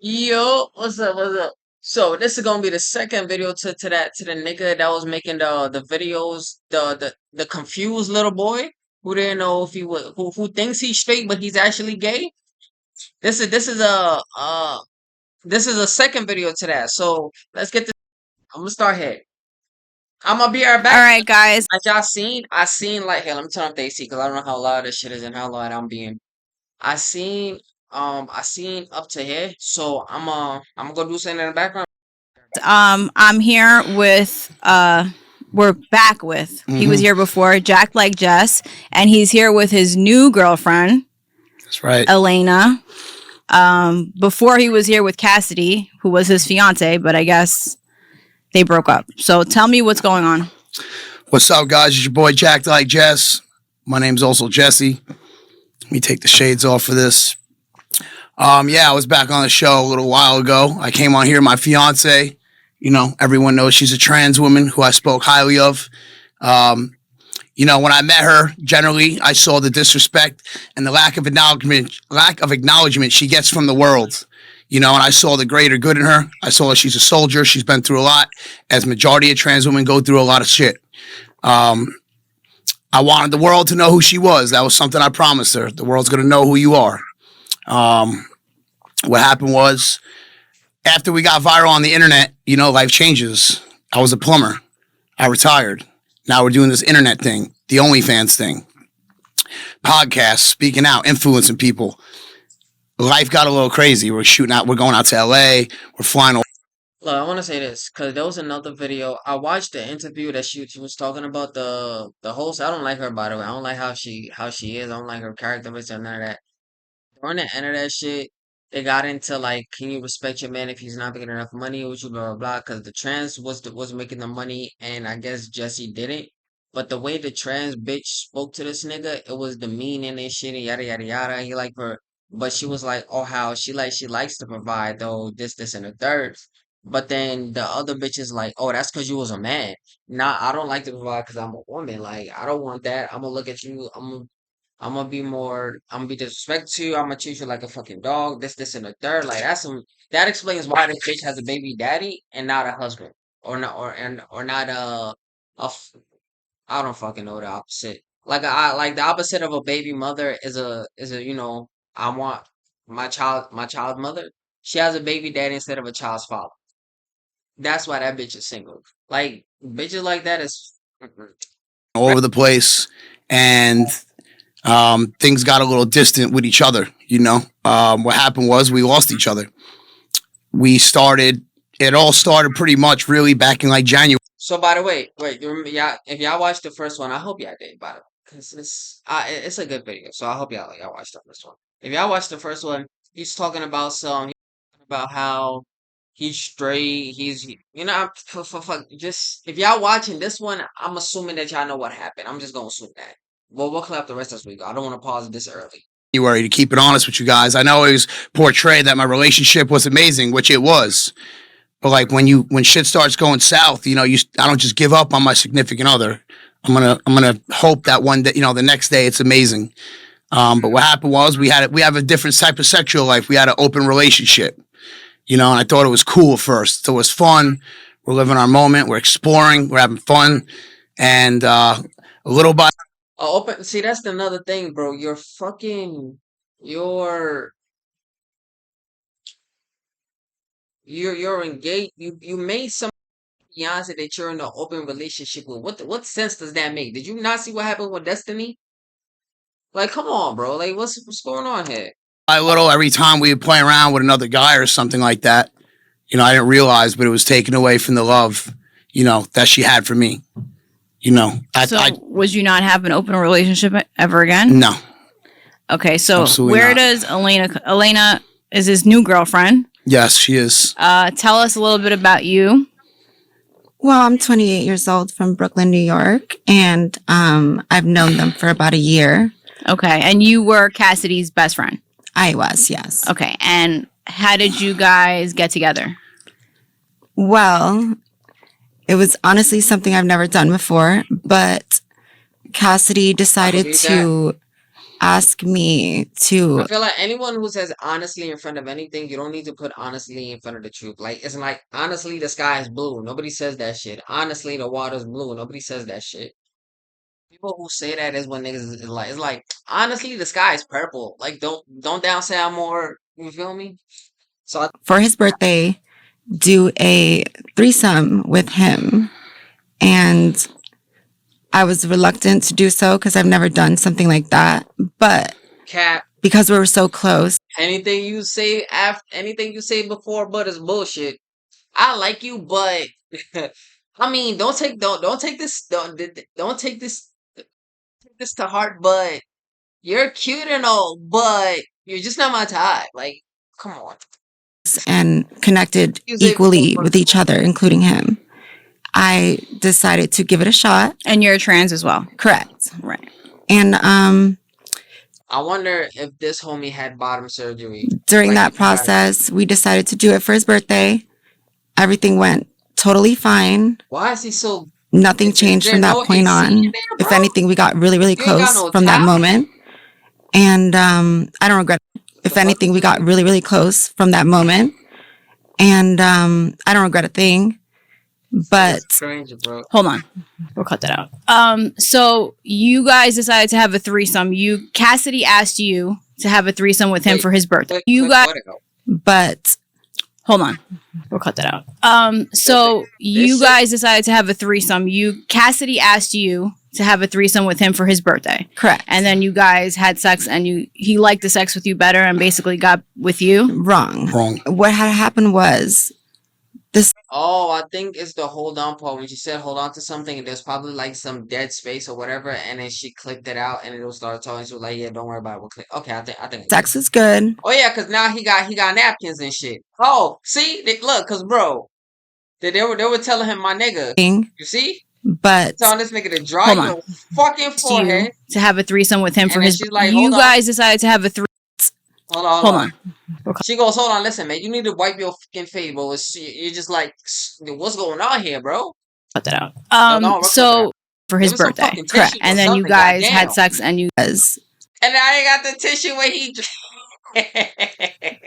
Yo, what's up? What's up? So this is gonna be the second video to the nigga that was making the videos, the confused little boy who didn't know if he was who thinks he's straight but he's actually gay. This is a second video to that. So let's get this. I'm gonna start here. I'm gonna be right All back. right, guys. As y'all seen, I seen like here. Let me turn up the AC because I don't know how loud this shit is and how loud I'm being. I seen up to here. So I'm gonna do something in the background. I'm here with we're back with. He was Mm-hmm. here before, Jack like Jess, and he's here with his new girlfriend, That's right. Elena. Before he was here with Cassidy, who was his fiance, but I guess they broke up. So tell me what's going on. What's up, guys? It's your boy Jack like Jess. My name's also Jesse. Let me take the shades off for this. Yeah, I was back on the show a little while ago. I came on here, my fiance. You know, everyone knows she's a trans woman who I spoke highly of. When I met her, generally I saw the disrespect and the lack of acknowledgement she gets from the world. And I saw the greater good in her. I saw she's a soldier. She's been through a lot, as majority of trans women go through a lot of shit. I wanted the world to know who she was. That was something I promised her. The world's going to know who you are. What happened was, after we got viral on the internet, life changes. I was a plumber. I retired. Now we're doing this internet thing, the OnlyFans thing. Podcasts, speaking out, influencing people. Life got a little crazy. We're going out to LA. We're flying over. Look, I want to say this because there was another video. I watched the interview that she was talking about the host. I don't like her, by the way. I don't like how she is. I don't like her character, or none of that. During the end of that shit, they got into like, can you respect your man if he's not making enough money, which blah blah blah. Because the trans was making the money, and I guess Jesse didn't. But the way the trans bitch spoke to this nigga, it was demeaning and shit and yada yada yada. He like her, but she was like, oh how she likes to provide though this and the third. But then the other bitch is like, oh that's because you was a man. Nah, I don't like to provide because I'm a woman. Like I don't want that. I'm gonna look at you. I'm gonna be disrespectful to you. I'm gonna treat you like a fucking dog. This, and the third. Like that explains why this bitch has a baby daddy and not a husband, or not a f- I don't fucking know the opposite. Like the opposite of a baby mother is a I want my child mother. She has a baby daddy instead of a child's father. That's why that bitch is single. Like bitches like that is. All over the place, and things got a little distant with each other. What happened was we lost each other. It all started pretty much really back in like January. So by the way, wait, you remember, y'all, if y'all watched the first one, I hope y'all did, by the way, because it's a good video. So I hope y'all watched the first one. If y'all watched the first one, he's talking about how he's straight. Just if y'all watching this one, I'm assuming that y'all know what happened. I'm just gonna assume that. Well, we'll clap the rest as we go. I don't want to pause this early. To keep it honest with you guys, I know it was portrayed that my relationship was amazing, which it was. But like when shit starts going south, I don't just give up on my significant other. I'm gonna hope that one day, the next day it's amazing. But what happened was we have a different type of sexual life. We had an open relationship, and I thought it was cool at first. So it was fun. We're living our moment. We're exploring. We're having fun, and a little by Open. See, that's another thing, bro. You're you're engaged. You made some fiance that you're in an open relationship with. What sense does that make? Did you not see what happened with Destiny? Like, come on, bro. Like, what's going on here? little, every time we would play around with another guy or something like that, I didn't realize, but it was taken away from the love, that she had for me. So would you not have an open relationship ever again? No, Okay, so absolutely where not. does Elena is his new girlfriend? Yes, she is. Tell us a little bit about you. Well, I'm 28 years old from Brooklyn, New York, and I've known them for about a year. Okay, and you were Cassidy's best friend. I was, yes. Okay, and how did you guys get together? Well, it was honestly something I've never done before, but Cassidy decided believe to ask me I to feel like anyone who says honestly in front of anything, you don't need to put honestly in front of the truth. Like it's like honestly the sky is blue. Nobody says that shit. Honestly the water's blue. Nobody says that shit. People who say that is when niggas is like it's like honestly the sky is purple. Like don't down say I'm more, you feel me? So I for his birthday do a threesome with him, and I was reluctant to do so because I've never done something like that. But cap because we were so close, anything you say before but is bullshit. I like you, but I mean don't take this don't take this to heart, but you're cute and all, but you're just not my type. Like, come on. and connected You say before equally but with it's each other, including him, I decided to give it a shot. And you're trans as well. Correct. Right. And I wonder if this homie had bottom surgery. during Like that if he got it. process, we decided to do it for his birthday. Everything went totally fine. Why is he so Nothing is changed there from that no point AC in on. there, If bro? anything, we got really, really You ain't got close no from that towel? moment. And I don't regret it. If The fuck anything, is we got this? really, really close from that moment. And I don't regret a thing. But It's strange, bro. Hold on. We'll cut that out. So you guys decided to have a threesome. Cassidy asked you to have a threesome with him Wait, for his birthday. click, You click, guys where'd it go? but Hold on. We'll cut that out. So you shit- guys decided to have a threesome. Cassidy asked you to have a threesome with him for his birthday. correct. And then you guys had sex and he liked the sex with you better and basically got with you. Wrong. Wrong. What had happened was Oh, I think it's the hold on part when she said hold on to something and there's probably like some dead space or whatever, and then she clicked it out and it'll start talking. She was like, "Yeah, don't worry about it. We'll click." Okay, I think. sex was good. Oh yeah, cause now he got napkins and shit. Oh, see, look, cause bro, they were telling him my nigga. You see, But telling this nigga to dry Hold on. your fucking You forehead. to have a threesome with him And for then his. she's like, You "Hold on." guys decided to have a Hold on, Hold on. She goes, hold on, listen, man. You need to wipe your fucking face, bro. You're just like, what's going on here, bro? Cut that out. No, we'll cut that So out. for Give his me some birthday, fucking correct? tissue or And then you something, guys goddamn. had sex and you. was And I ain't got the tissue where he.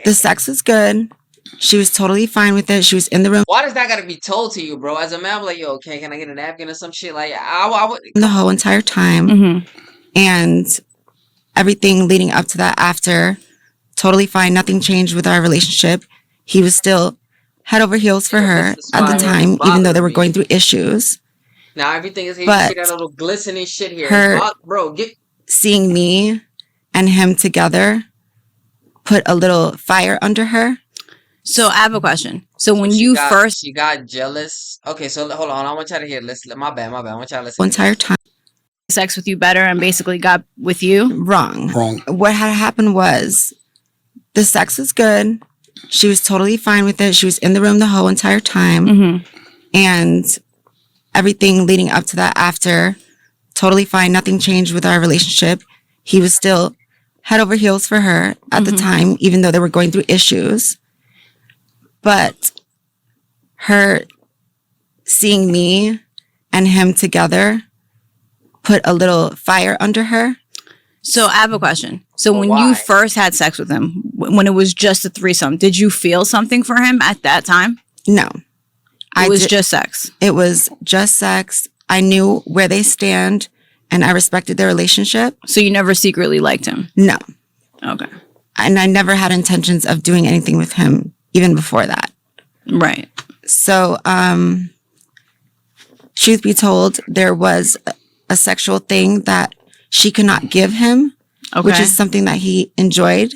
the sex was good. She was totally fine with it. She was in the room Why does that gotta be told to you, bro? As a man, I'm like, yo, okay, can I get a napkin or some shit? Like, I would. the whole entire time. Mhm. And everything leading up to that after, totally fine. Nothing changed with our relationship. He was still head over heels for Yeah, her this is at why the it's time, even though bothering they were me. going through issues. Now everything is here. You But see that little glistening shit here. her- Bro, get. Seeing me and him together put a little fire under her. So I have a question. So when She you got- first she got jealous. Okay, so hold on. I want y'all to hear. Listen, my bad. I want y'all to listen. The to entire this. time. sex with you better and basically got with you. Wrong. Wrong. What had happened was the sex was good. She was totally fine with it. She was in the room the whole entire time. Mhm. And everything leading up to that after, totally fine. Nothing changed with our relationship. He was still head over heels for her at the time, even though they were going through issues. But her seeing me and him together put a little fire under her. So I have a question. So Well, when why? you first had sex with him, when it was just a threesome, did you feel something for him at that time? No. It was did- just sex. It was just sex. I knew where they stand and I respected their relationship. So you never secretly liked him. No. Okay. And I never had intentions of doing anything with him even before that. Right. So, truth be told, there was a sexual thing that she could not give him, Okay. which is something that he enjoyed.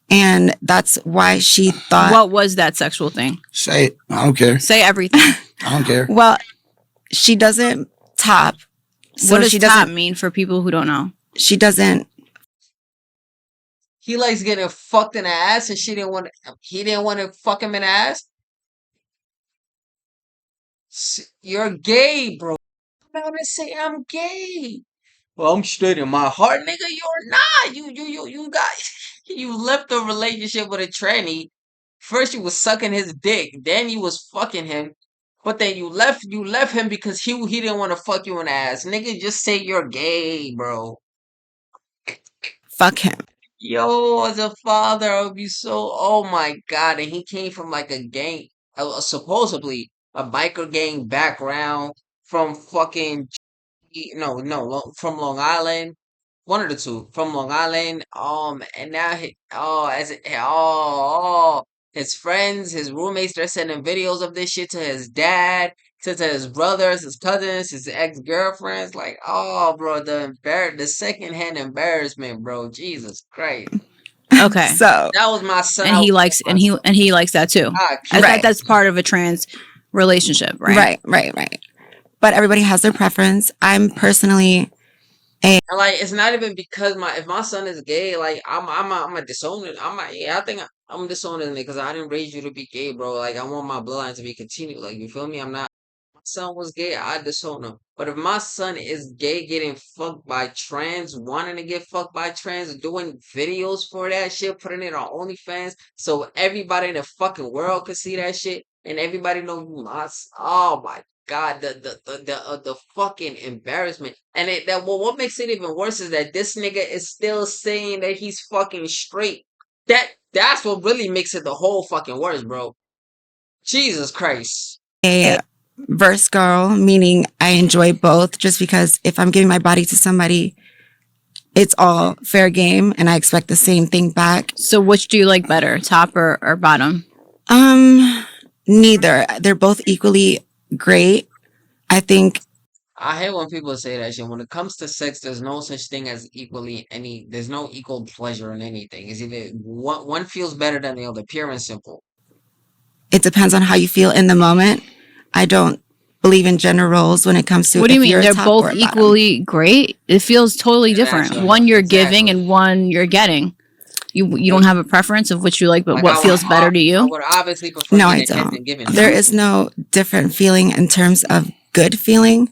And that's why she thought, What was that sexual thing? Say it. I don't care. Say everything. I don't care. well, she doesn't top. So what does she top doesn't, mean for people who don't know? she doesn't, He likes getting fucked in the ass, and he didn't want to fuck him in the ass. You're gay, bro. Come out and say I'm gay. Well, I'm straight in my heart, nigga. You're not. You got. You left the relationship with a tranny. First, you was sucking his dick. Then you was fucking him. But then you left him because he didn't want to fuck you in the ass. Nigga, just say you're gay, bro. fuck him. Yo, as a father, I would be so. Oh my God! And he came from like a gang, supposedly a biker gang background from fucking from Long Island, one of the two from Long Island. And now his friends, his roommates, they're sending videos of this shit to his dad, to his brothers, his cousins, his ex girlfriends. Like, oh, bro, the secondhand embarrassment, bro. Jesus Christ, Okay. So that was my son. And I he would kill likes myself. and he likes that too. I As kill Right. that's part of a trans relationship, right? right. But everybody has their preference. I'm personally And like it's not even because if my son is gay, like I'm a disown it. I think I'm disowning it because I didn't raise you to be gay, bro. Like I want my bloodline to be continued. Like you feel me? I'm not. My son was gay, I disown him. But if my son is gay, getting fucked by trans, wanting to get fucked by trans, doing videos for that shit, putting it on OnlyFans, so everybody in the fucking world could see that shit, and everybody know you lost. Oh my God, the fucking embarrassment, and what makes it even worse is that this nigga is still saying that he's fucking straight. That's what really makes it the whole fucking worse, bro. Jesus Christ. a verse girl, meaning I enjoy both just because if I'm giving my body to somebody, it's all fair game and I expect the same thing back. So which do you like better, top or bottom? Neither. They're both equally great. I think I hate when people say that shit. When it comes to sex, there's no such thing as there's no equal pleasure in anything. It's either one feels better than the other, pure and simple. it depends on how you feel in the moment. I don't believe in gender roles when it comes to What do you if mean? you're a They're top both or a bottom. equally great. It feels totally different. Exactly. One you're giving Exactly. and one you're getting. You don't have a preference of which you like, but Like what feels better to I you? would obviously prefer No, I getting head don't. than giving There head. is no different feeling in terms of good feeling.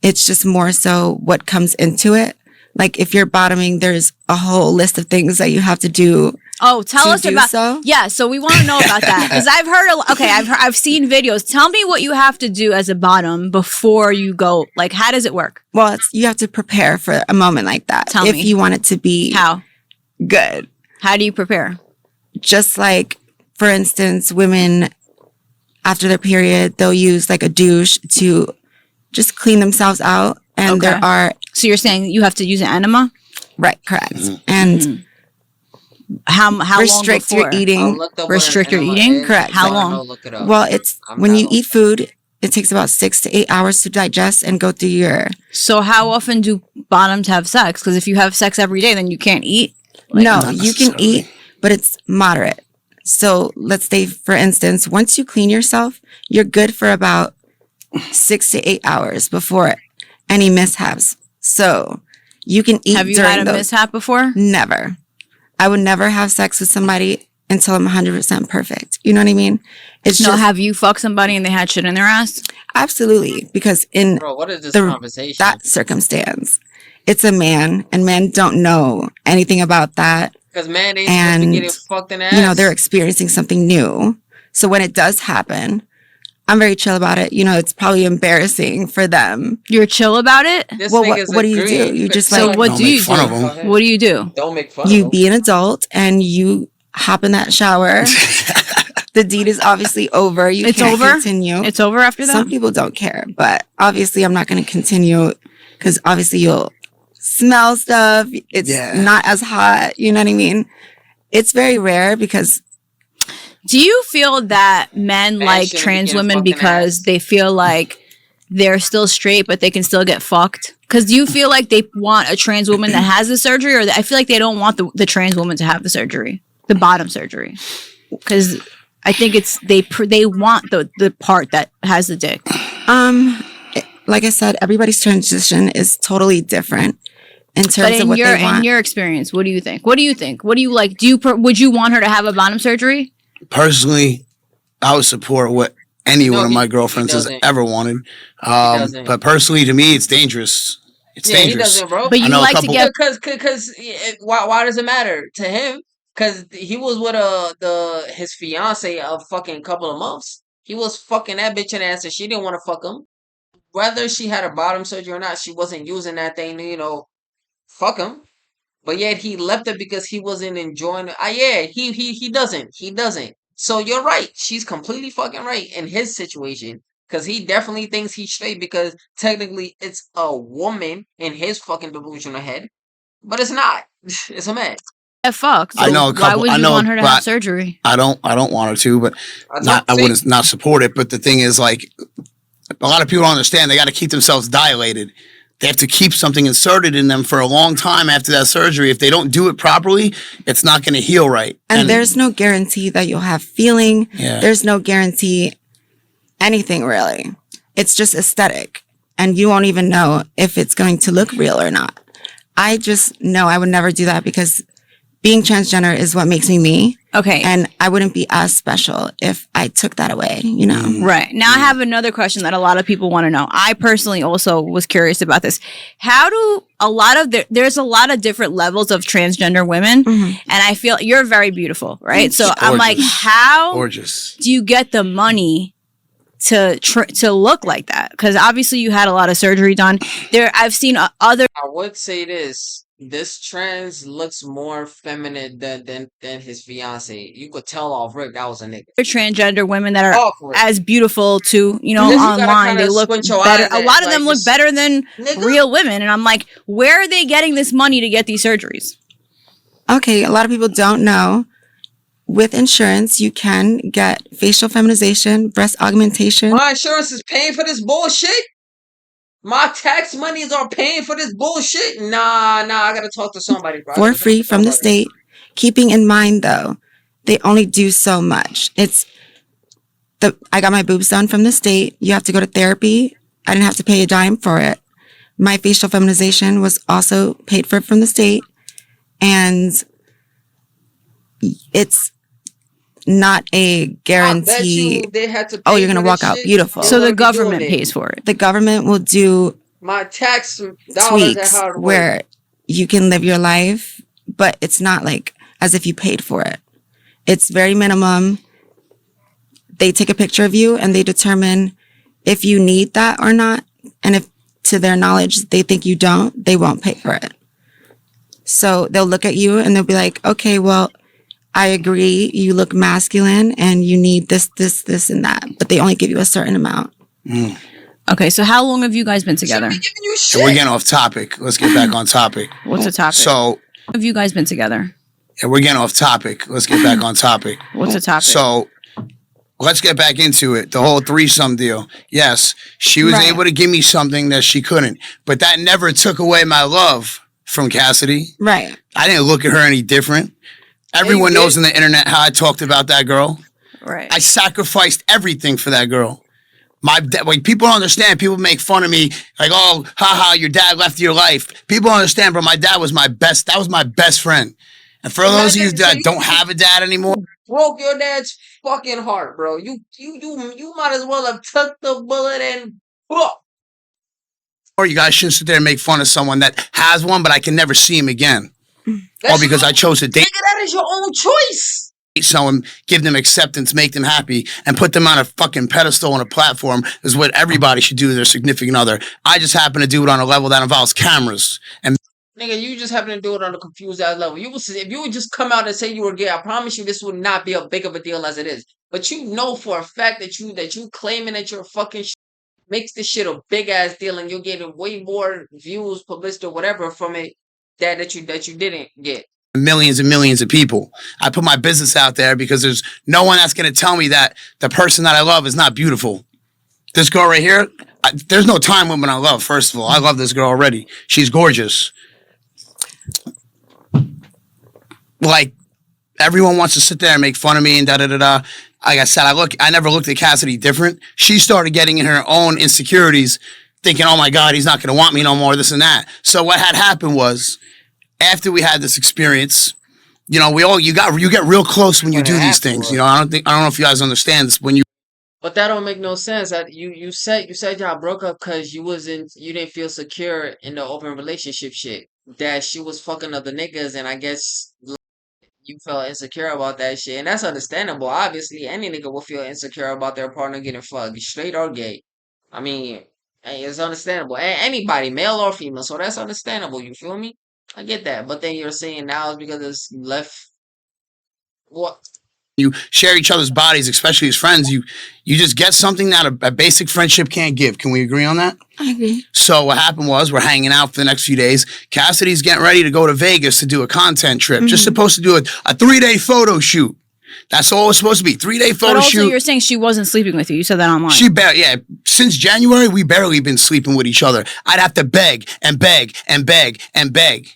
It's just more so what comes into it. Like if you're bottoming, there's a whole list of things that you have to do. Oh, tell to us do about. so? Yeah, so we want to know about that because I've heard. I've seen videos. Tell me what you have to do as a bottom before you go. Like, how does it work? Well, you have to prepare for a moment like that. Tell if me. you want it to be How? good. How do you prepare? Just like, for instance, women after their period, they'll use like a douche to just clean themselves out. And Okay. there are, So you're saying you have to use an enema? right, correct. And How long restrict before? your eating. Looked up Restrict what an your enema eating? is. Correct. If you How wanna long? know, look it up. Well, it's I'm when not you on- eat food, it takes about 6 to 8 hours to digest and go through your. So how often do bottoms have sex? Because if you have sex every day, then you can't eat. No, Not you can necessarily. eat, but it's moderate. So let's say, for instance, once you clean yourself, you're good for about 6 to 8 hours before any mishaps. So you can eat Have you during had a those. mishap before? Never. I would never have sex with somebody until I'm 100% perfect. You know what I mean? It's No. just Have you fucked somebody and they had shit in their ass? absolutely because in Bro, what is this the conversation? that circumstance, it's a man, and men don't know anything about that. Because man ain't supposed to be getting And fucked in the ass. you know, they're experiencing something new. So when it does happen, I'm very chill about it. You know, it's probably embarrassing for them. You're chill about it? This Well, nigga's what do you agreeing. do? You just So like what Don't do make you fun do? of 'em. Go ahead. What do you do? Don't make fun you of be an adult and you hop in that shower. The deed is obviously over. You It's can't over? continue. It's over after that? Some people don't care, but obviously I'm not going to continue because obviously you'll smell stuff. It's Yeah. not as hot. You know what I mean? It's very rare because Do you feel that men Man like shouldn't be trans getting women fucked in the because ass. they feel like they're still straight but they can still get fucked? Because do you feel like they want a trans woman that has the surgery, or I feel like they don't want the trans woman to have the surgery, the bottom surgery? Because I think it's they want the part that has the dick. like I said, everybody's transition is totally different in terms But of in what your they want. in your experience, what do you think? What do you think? What do you like? Would you want her to have a bottom surgery? Personally, I would support what any No, one of he- my he girlfriends has doesn't. ever wanted. doesn't. But personally, to me, it's dangerous. It's Yeah, he dangerous. doesn't, bro. But you know a like to couple- get Because why does it matter to him? Because he was with his fiance a fucking couple of months. He was fucking that bitch in the ass, and she didn't want to fuck him. Whether she had a bottom surgery or not, she wasn't using that thing to fuck him. but yet he left it because he wasn't enjoying it. Yeah, he doesn't. He doesn't. So you're right. She's completely fucking right in his situation. Cause he definitely thinks he's straight because technically it's a woman in his fucking delusional head. But it's not. It's a man. Fuck. I So know a why couple. would I you know, want her to have but surgery? I don't want her to. But I not. I see, wouldn't not support it. But the thing is, like, a lot of people don't understand. They got to keep themselves dilated. They have to keep something inserted in them for a long time after that surgery. If they don't do it properly, it's not going to heal right. And there's no guarantee that you'll have feeling. Yeah. There's no guarantee anything really. It's just aesthetic. And you won't even know if it's going to look real or not. I just know I would never do that because being transgender is what makes me me. Okay. And I wouldn't be as special if I took that away, you know? Right. Now I have another question that a lot of people want to know. I personally also was curious about this. How do there's a lot of different levels of transgender women, and I feel you're very beautiful, right? So I'm like, how Gorgeous. do you get the money to look like that? Because obviously you had a lot of surgery done. I've seen other I would say this. This trans looks more feminine than his fiance. You could tell off rip that was a nigga. transgender women that are Off rip. as beautiful too, you know, Because you gotta online. kinda They look squint your better. eyes A at, lot of like, them look this better than nigga. real women. And I'm like, where are they getting this money to get these surgeries? Okay, a lot of people don't know. With insurance, you can get facial feminization, breast augmentation. My insurance is paying for this bullshit. My tax monies are paying for this bullshit. Nah, I gotta talk to somebody, bro. For free from the state. Keeping in mind though, they only do so much. I got my boobs done from the state. You have to go to therapy. I didn't have to pay a dime for it. My facial feminization was also paid for from the state. And it's not a guarantee. They had to. Oh, you're gonna walk out beautiful. So the government pays for it. The government will do My tax dollars tweaks at hard work. where you can live your life, but it's not like as if you paid for it. It's very minimum. They take a picture of you and they determine if you need that or not. And if to their knowledge they think you don't, they won't pay for it. So they'll look at you and they'll be like, okay, well, I agree. You look masculine and you need this, and that, but they only give you a certain amount. Okay, so how long have you guys been together? So we're getting off topic. Let's get back on topic. What's the topic? So have you guys been together? we're getting off topic. Let's get back on topic. What's the topic? So let's get back into it. The whole threesome deal. Yes, she was Right. able to give me something that she couldn't, but that never took away my love from Cassidy. Right. I didn't look at her any different. Everyone you knows did. on the internet how I talked about that girl. right. I sacrificed everything for that girl. Like, people don't understand. People make fun of me, like, oh, haha, your dad left your life. People don't understand, bro. My dad was that was my best friend. And for those of you that don't have a dad anymore, Broke your dad's fucking heart, bro. You might as well have took the bullet and. or you guys shouldn't sit there and make fun of someone that has one, but I can never see him again. That's All because I chose to date nigga, that is your own choice. someone, give them acceptance, make them happy, and put them on a fucking pedestal on a platform is what everybody should do to their significant other. I just happen to do it on a level that involves cameras. And Nigga, you just happen to do it on a confused ass level. If you would just come out and say you were gay, I promise you this would not be a big of a deal as it is. But you know for a fact that you claiming that you're fucking makes this shit a big ass deal, and you're getting way more views, publicity, or whatever from it that you didn't get. millions and millions of people. I put my business out there because there's no one that's going to tell me that the person that I love is not beautiful. This girl right here, there's no time limit on love, first of all. I love this girl already. She's gorgeous. Like, everyone wants to sit there and make fun of me and da-da-da-da. Like I said, I never looked at Cassidy different. She started getting in her own insecurities, thinking, oh my God, he's not going to want me no more, this and that. So what had happened was, after we had this experience, you know, you get real close when you do these things. You know, I don't know if you guys understand this. But that don't make no sense. That you said y'all broke up because you didn't feel secure in the open relationship shit. That she was fucking other niggas, and I guess you felt insecure about that shit, and that's understandable. Obviously, any nigga will feel insecure about their partner getting fucked, straight or gay. I mean, hey, it's understandable. Anybody, male or female, so that's understandable. You feel me? I get that, but then you're saying now it's because it's left. What? You share each other's bodies, especially as friends. You just get something that a basic friendship can't give. Can we agree on that? I agree. So what happened was we're hanging out for the next few days. Cassidy's getting ready to go to Vegas to do a content trip. Just supposed to do a 3-day photo shoot. That's all it's supposed to be. 3-day photo But also, shoot. you're saying she wasn't sleeping with you. You said that online. Since January, we barely been sleeping with each other. I'd have to beg and beg and beg and beg.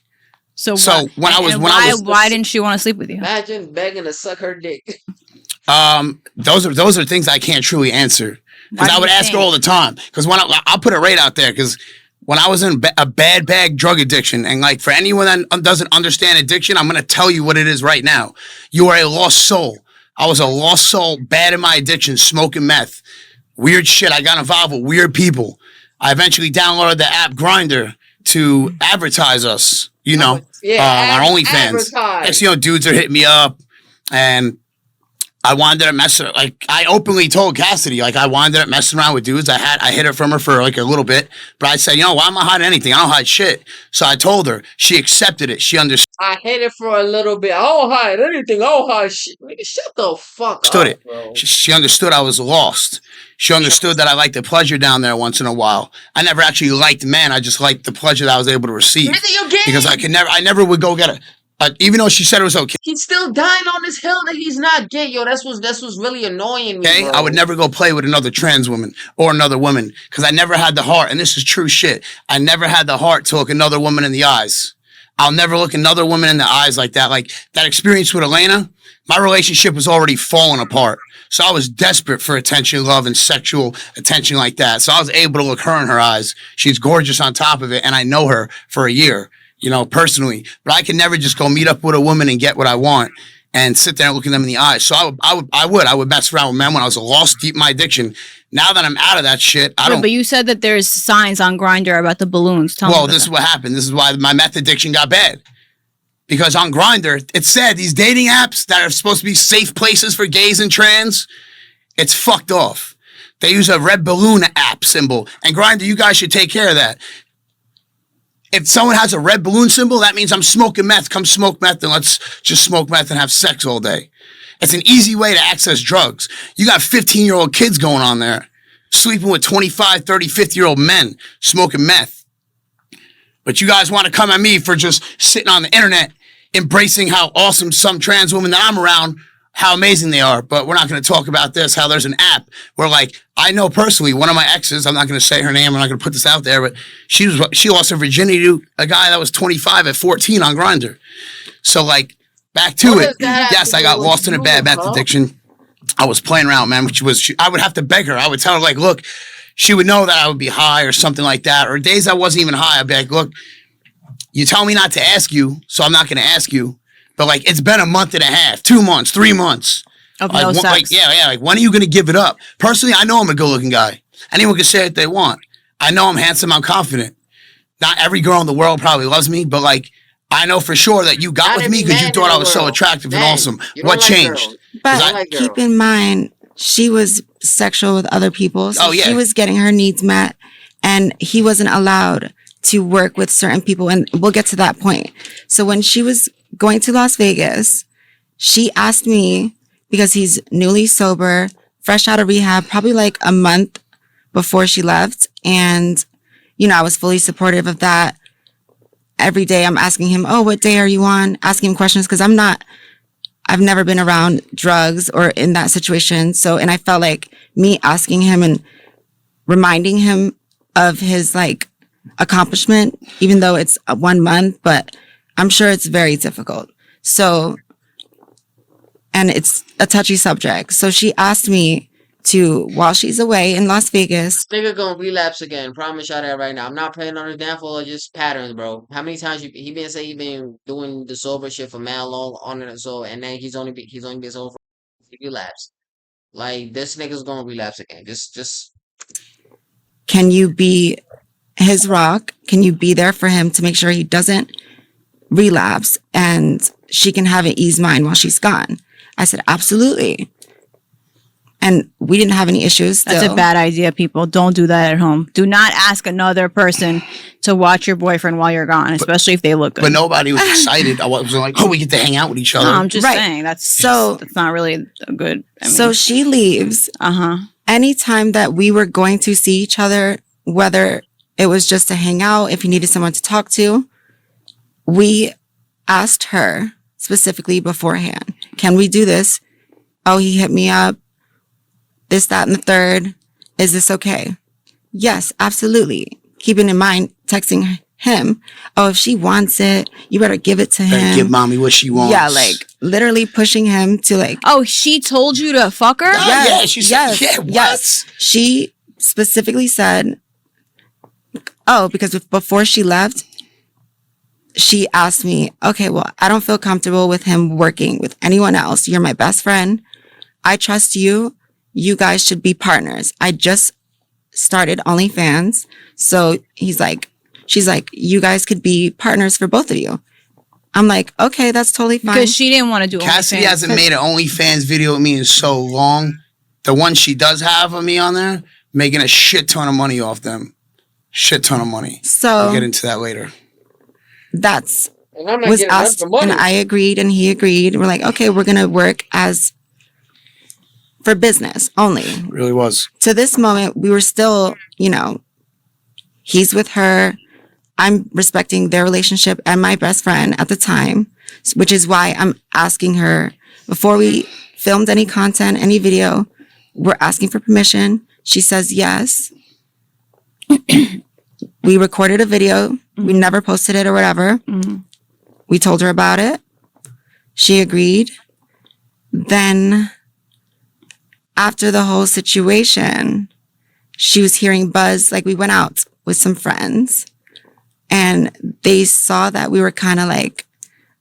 So why didn't she want to sleep with you? Imagine begging to suck her dick. Those are things I can't truly answer. Because I would ask her all the time. Because I'll put it right out there. Because when I was in a bad bag drug addiction, and like for anyone that doesn't understand addiction, I'm going to tell you what it is right now. You are a lost soul. I was a lost soul, bad in my addiction, smoking meth, weird shit. I got involved with weird people. I eventually downloaded the app Grindr to advertise us, on OnlyFans. Next, dudes are hitting me up, and I wanted to mess her. Like, I openly told Cassidy, like, I wanted to mess around with dudes. I hid it from her for like a little bit, but I said, why am I hiding anything? I don't hide shit. So I told her. She accepted it. She understood. I hid it for a little bit. I don't hide anything. I don't hide shit. Nigga, shut the fuck up, bro. She understood I was lost. She understood that I liked the pleasure down there once in a while. I never actually liked men. I just liked the pleasure that I was able to receive. Because I never would go get it. Even though she said it was okay. He's still dying on this hill that he's not gay, yo. That's what's really annoying me, Okay, bro. I would never go play with another trans woman or another woman because I never had the heart, and this is true shit. I never had the heart to look another woman in the eyes. I'll never look another woman in the eyes like that. Like that experience with Elena, my relationship was already falling apart. So I was desperate for attention, love, and sexual attention like that. So I was able to look her in her eyes. She's gorgeous on top of it, and I know her for a year. Personally, but I can never just go meet up with a woman and get what I want and sit there and look at them in the eyes. So I would mess around with men when I was lost deep in my addiction. Now that I'm out of that shit, I don't. But you said that there's signs on Grindr about the balloons. Well, this is what happened. This is why my meth addiction got bad. Because on Grindr, it said these dating apps that are supposed to be safe places for gays and trans, it's fucked off. They use a red balloon app symbol. And Grindr, you guys should take care of that. If someone has a red balloon symbol, that means I'm smoking meth. Come smoke meth and let's just smoke meth and have sex all day. It's an easy way to access drugs. You got 15-year-old kids going on there, sleeping with 25, 30, 50-year-old men, smoking meth. But you guys want to come at me for just sitting on the internet, embracing how awesome some trans women that I'm around, how amazing they are. But we're not going to talk about this, how there's an app where, like, I know personally one of my exes, I'm not going to say her name, I'm not going to put this out there, but she lost her virginity to a guy that was 25 at 14 on Grindr. So, like, back to it. Yes, I got lost in a bad meth addiction. I was playing around, man. I would have to beg her. I would tell her, like, look, she would know that I would be high or something like that. Or days I wasn't even high, I'd be like, look, you tell me not to ask you, so I'm not going to ask you. But, like, it's been a month and a half, 2 months, 3 months. Of no sex. Like, yeah. Like, when are you going to give it up? Personally, I know I'm a good-looking guy. Anyone can say what they want. I know I'm handsome. I'm confident. Not every girl in the world probably loves me, but, like, I know for sure that you got with me because you thought I was so attractive and awesome. What changed? But keep in mind, she was sexual with other people. So she was getting her needs met, and he wasn't allowed to work with certain people. And we'll get to that point. So when she was going to Las Vegas, she asked me, because he's newly sober, fresh out of rehab, probably like a month before she left. And, I was fully supportive of that. Every day I'm asking him, oh, what day are you on? Asking him questions because I've never been around drugs or in that situation. So, and I felt like me asking him and reminding him of his like accomplishment, even though it's 1 month, but I'm sure it's very difficult. So, and it's a touchy subject. So she asked me to, while she's away in Las Vegas. Nigga gonna relapse again. Promise y'all that right now. I'm not playing on his downfall or just patterns, bro. How many times he been saying he been doing the sober shit for man long on it, so and then he's only been sober for relapse. Like this nigga's gonna relapse again. Just. Can you be his rock? Can you be there for him to make sure he doesn't relapse and she can have an ease mind while she's gone? I said, absolutely. and we didn't have any issues. That's Still. a bad idea, people. Don't do that at home. Do not ask another person to watch your boyfriend while you're gone, especially if they look good. But nobody was excited. I wasn't like, oh, we get to hang out with each other. No, I'm just Right. saying that's not really a good. So she leaves. Anytime that we were going to see each other, whether it was just to hang out, if he needed someone to talk to, we asked her specifically beforehand, can we do this? Oh, he hit me up. This, that, and the third. Is this okay? Yes, absolutely. Keeping in mind, texting him, oh, if she wants it, you better give it to him. Give mommy what she wants. Yeah, like literally pushing him to like. Oh, she told you to fuck her? Yeah, she said, what? Yes. She specifically said, oh, because before she left, she asked me, okay, well, I don't feel comfortable with him working with anyone else. You're my best friend. I trust you. You guys should be partners. I just started OnlyFans. So she's like, you guys could be partners for both of you. I'm like, okay, that's totally fine. Because she didn't want to do Cassidy OnlyFans. hasn't made an OnlyFans video with me in so long. The one she does have of me on there, making a shit ton of money off them. Shit ton of money. So we'll get into that later. That's And I'm not was getting us, none for money. and I agreed, and he agreed. We're like, okay, we're gonna work as for business only. It really was. To this moment, we were still, he's with her. I'm respecting their relationship and my best friend at the time, which is why I'm asking her before we filmed any content, any video, we're asking for permission. She says yes. We recorded a video. We never posted it or whatever. We told her about it. She agreed. Then after the whole situation, she was hearing buzz. Like we went out with some friends and they saw that we were kind of like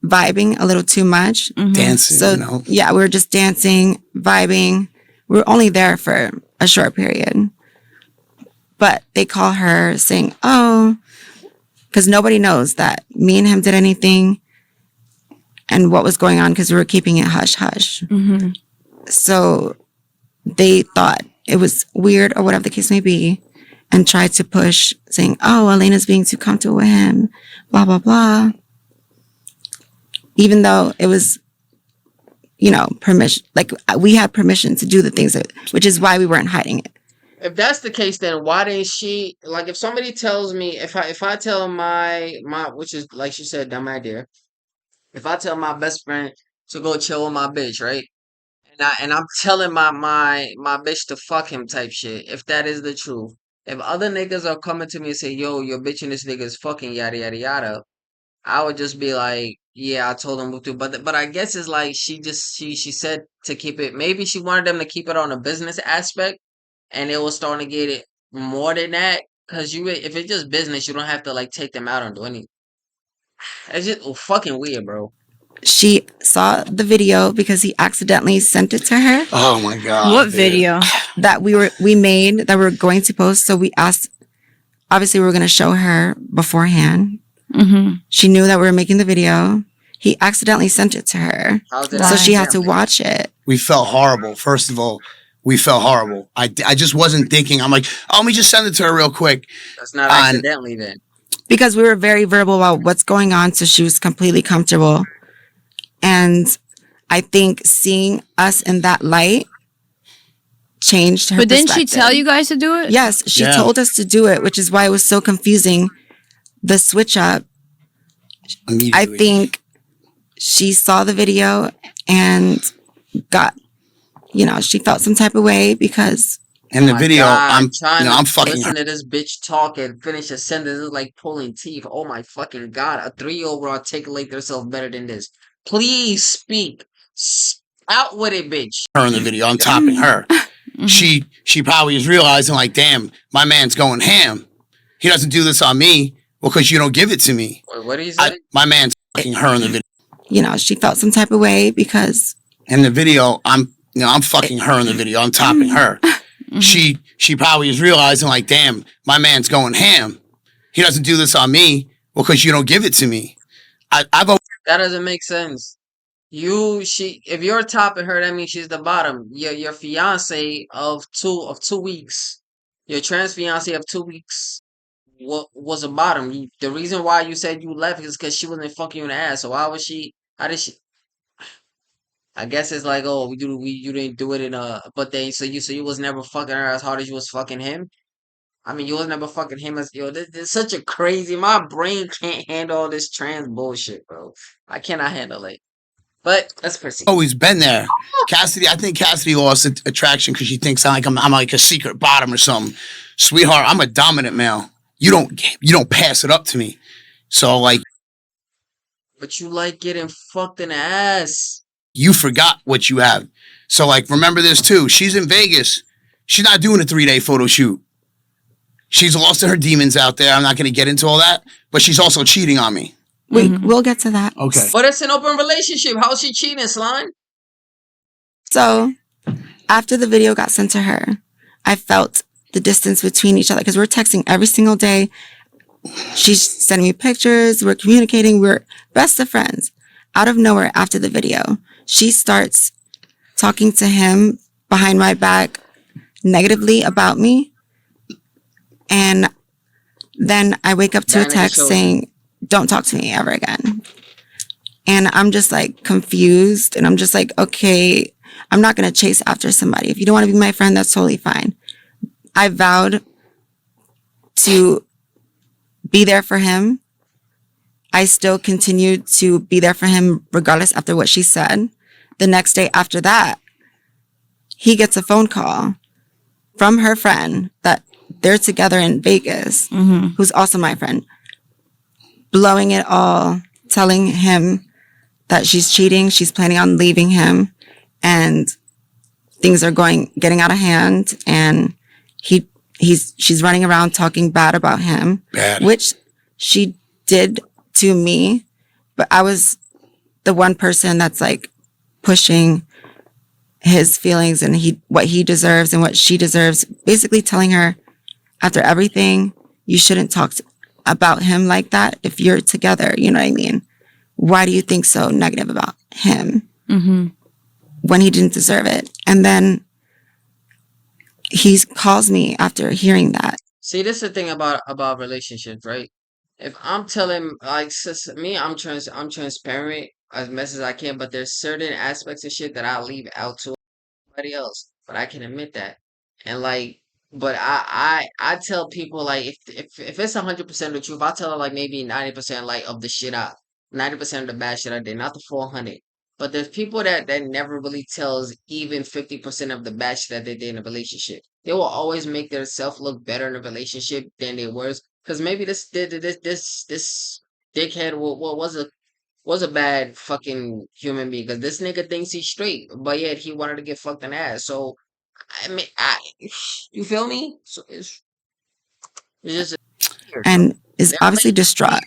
vibing a little too much. Dancing, So yeah, we were just dancing, vibing. We were only there for a short period. But they call her saying, oh, because nobody knows that me and him did anything and what was going on because we were keeping it hush hush. So they thought it was weird or whatever the case may be and tried to push saying, oh, Elena's being too comfortable with him, blah, blah, blah. Even though it was, permission, like we had permission to do the things, which is why we weren't hiding it. If that's the case, then why didn't she, like, if somebody tells me, if I tell my, which is, like she said, dumb idea, if I tell my best friend to go chill with my bitch, right? And I'm telling my bitch to fuck him type shit, if that is the truth. If other niggas are coming to me and say, yo, your bitch and this nigga is fucking yada yada yada, I would just be like, yeah, I told him to. But I guess it's like she said to keep it, maybe she wanted them to keep it on a business aspect. And it was starting to get it more than that. Cause if it's just business, you don't have to like take them out and do anything. It's just fucking weird, bro. She saw the video because he accidentally sent it to her Oh my God. What dude. video? that we made that we were going to post. So we asked, obviously we were going to show her beforehand. She knew that we were making the video. He accidentally sent it to her. So she had to watch it. We felt horrible. First of all, we felt horrible. I just wasn't thinking. I'm like, oh, let me just send it to her real quick. That's not accidentally then. Because we were very verbal about what's going on. So she was completely comfortable. And I think seeing us in that light changed her But didn't she perspective. tell you guys to do it? Yes, she told us to do it, which is why it was so confusing. The switch up. I think she saw the video and got, she felt some type of way because in the video, God, I'm fucking listen her. to this bitch talk and finish a sentence is like pulling teeth. Oh my fucking God. A 3-year-old will articulate themselves better than this. Please speak. Out with it, bitch. Her in the video. I'm topping her. She probably is realizing like, damn, my man's going ham. He doesn't do this on me because you don't give it to me. Wait, what do you say? My man's fucking her in the video. she felt some type of way because In the video, I'm fucking her in the video. I'm topping her. She probably is realizing like, damn, my man's going ham. He doesn't do this on me because you don't give it to me. I've That doesn't make sense. if you're top and her, that means she's the bottom. Your fiance of 2 weeks, your trans fiance of 2 weeks, what was a bottom. The reason why you said you left is because she wasn't fucking you in the ass. So why was she? How did she? I guess it's like, oh, you didn't do it in but then so you was never fucking her as hard as you was fucking him. I mean, you was never fucking him as yo. This such a crazy. My brain can't handle all this trans bullshit, bro. I cannot handle it. But let's proceed. Always been there. Cassidy, I think Cassidy lost attraction because she thinks I'm like a secret bottom or something. Sweetheart, I'm a dominant male. You don't pass it up to me. So like But you like getting fucked in the ass. you forgot what you have. So like remember this too. She's in Vegas. She's not doing a 3-day photo shoot. She's lost to her demons out there. I'm not going to get into all that, but she's also cheating on me. We'll get to that. Okay. But it's an open relationship. How's she cheating, Slime? So after the video got sent to her, I felt the distance between each other because we're texting every single day. She's sending me pictures. We're communicating. We're best of friends. Out of nowhere, after the video, she starts talking to him behind my back negatively about me. And then I wake up to a text saying, don't talk to me ever again. And I'm just like confused. And I'm just like, okay, I'm not going to chase after somebody. If you don't want to be my friend, that's totally fine. I vowed to be there for him. I still continued to be there for him regardless after what she said. The next day after that, he gets a phone call from her friend that they're together in Vegas, who's also my friend, blowing it all, telling him that she's cheating, she's planning on leaving him, and things are getting out of hand, and she's running around talking bad about him, which she did to me, but I was the one person that's like pushing his feelings and what he deserves and what she deserves, basically telling her after everything, you shouldn't talk about him like that if you're together. You know what I mean? Why do you think so negative about him when he didn't deserve it? And then he calls me after hearing that. See, this is the thing about relationships, right? If I'm telling like me, I'm transparent as much as I can, but there's certain aspects of shit that I leave out to everybody else. But I can admit that. And like but I tell people like if it's 100% the truth, I tell her like maybe 90% like of the shit 90% of the bad shit I did, not the 400. But there's people that never really tells even 50% of the bad shit that they did in a relationship. They will always make their self look better in a relationship than they were. Because maybe this dickhead was a bad fucking human being. Because this nigga thinks he's straight, but yet he wanted to get fucked in the ass. So I mean, you feel me? So it's just weird, bro. And is Their obviously relationship distraught,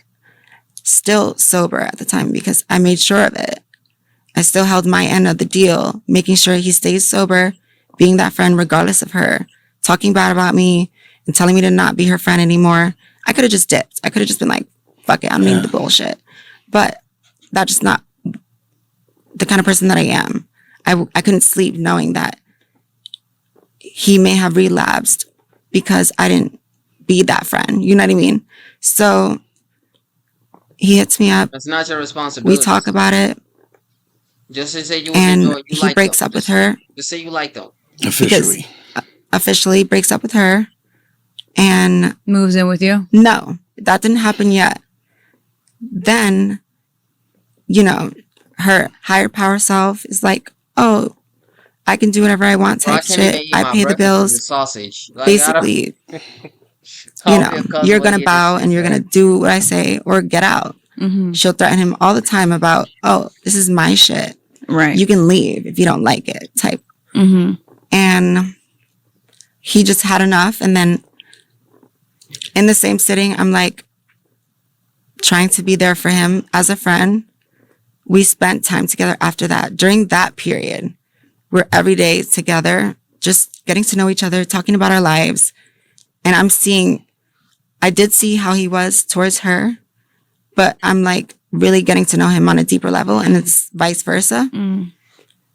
still sober at the time because I made sure of it. I still held my end of the deal, making sure he stays sober, being that friend regardless of her, talking bad about me and telling me to not be her friend anymore. I could have just dipped. I could have just been like, fuck it, I don't need the bullshit. But that's just not the kind of person that I am. I couldn't sleep knowing that he may have relapsed because I didn't be that friend. You know what I mean? So he hits me up. That's not your responsibility. We talk about it. Just to say you And you he like breaks them. up with her. Just say you like them. Officially. Officially breaks up with her. And Moves in with you. no, that didn't happen yet. Then, her higher power self is like, oh, I can do whatever I want Bro, I type can't even shit. eat I my pay the breakfast with bills. the sausage. Like, Basically, you're going to bow and you're going to do what I say or get out. She'll threaten him all the time about, oh, this is my shit. Right. You can leave if you don't like it type. And he just had enough. And then in the same sitting, I'm like trying to be there for him as a friend. We spent time together after that. During that period, we're every day together, just getting to know each other, talking about our lives. And I did see how he was towards her, but I'm like really getting to know him on a deeper level, and it's vice versa.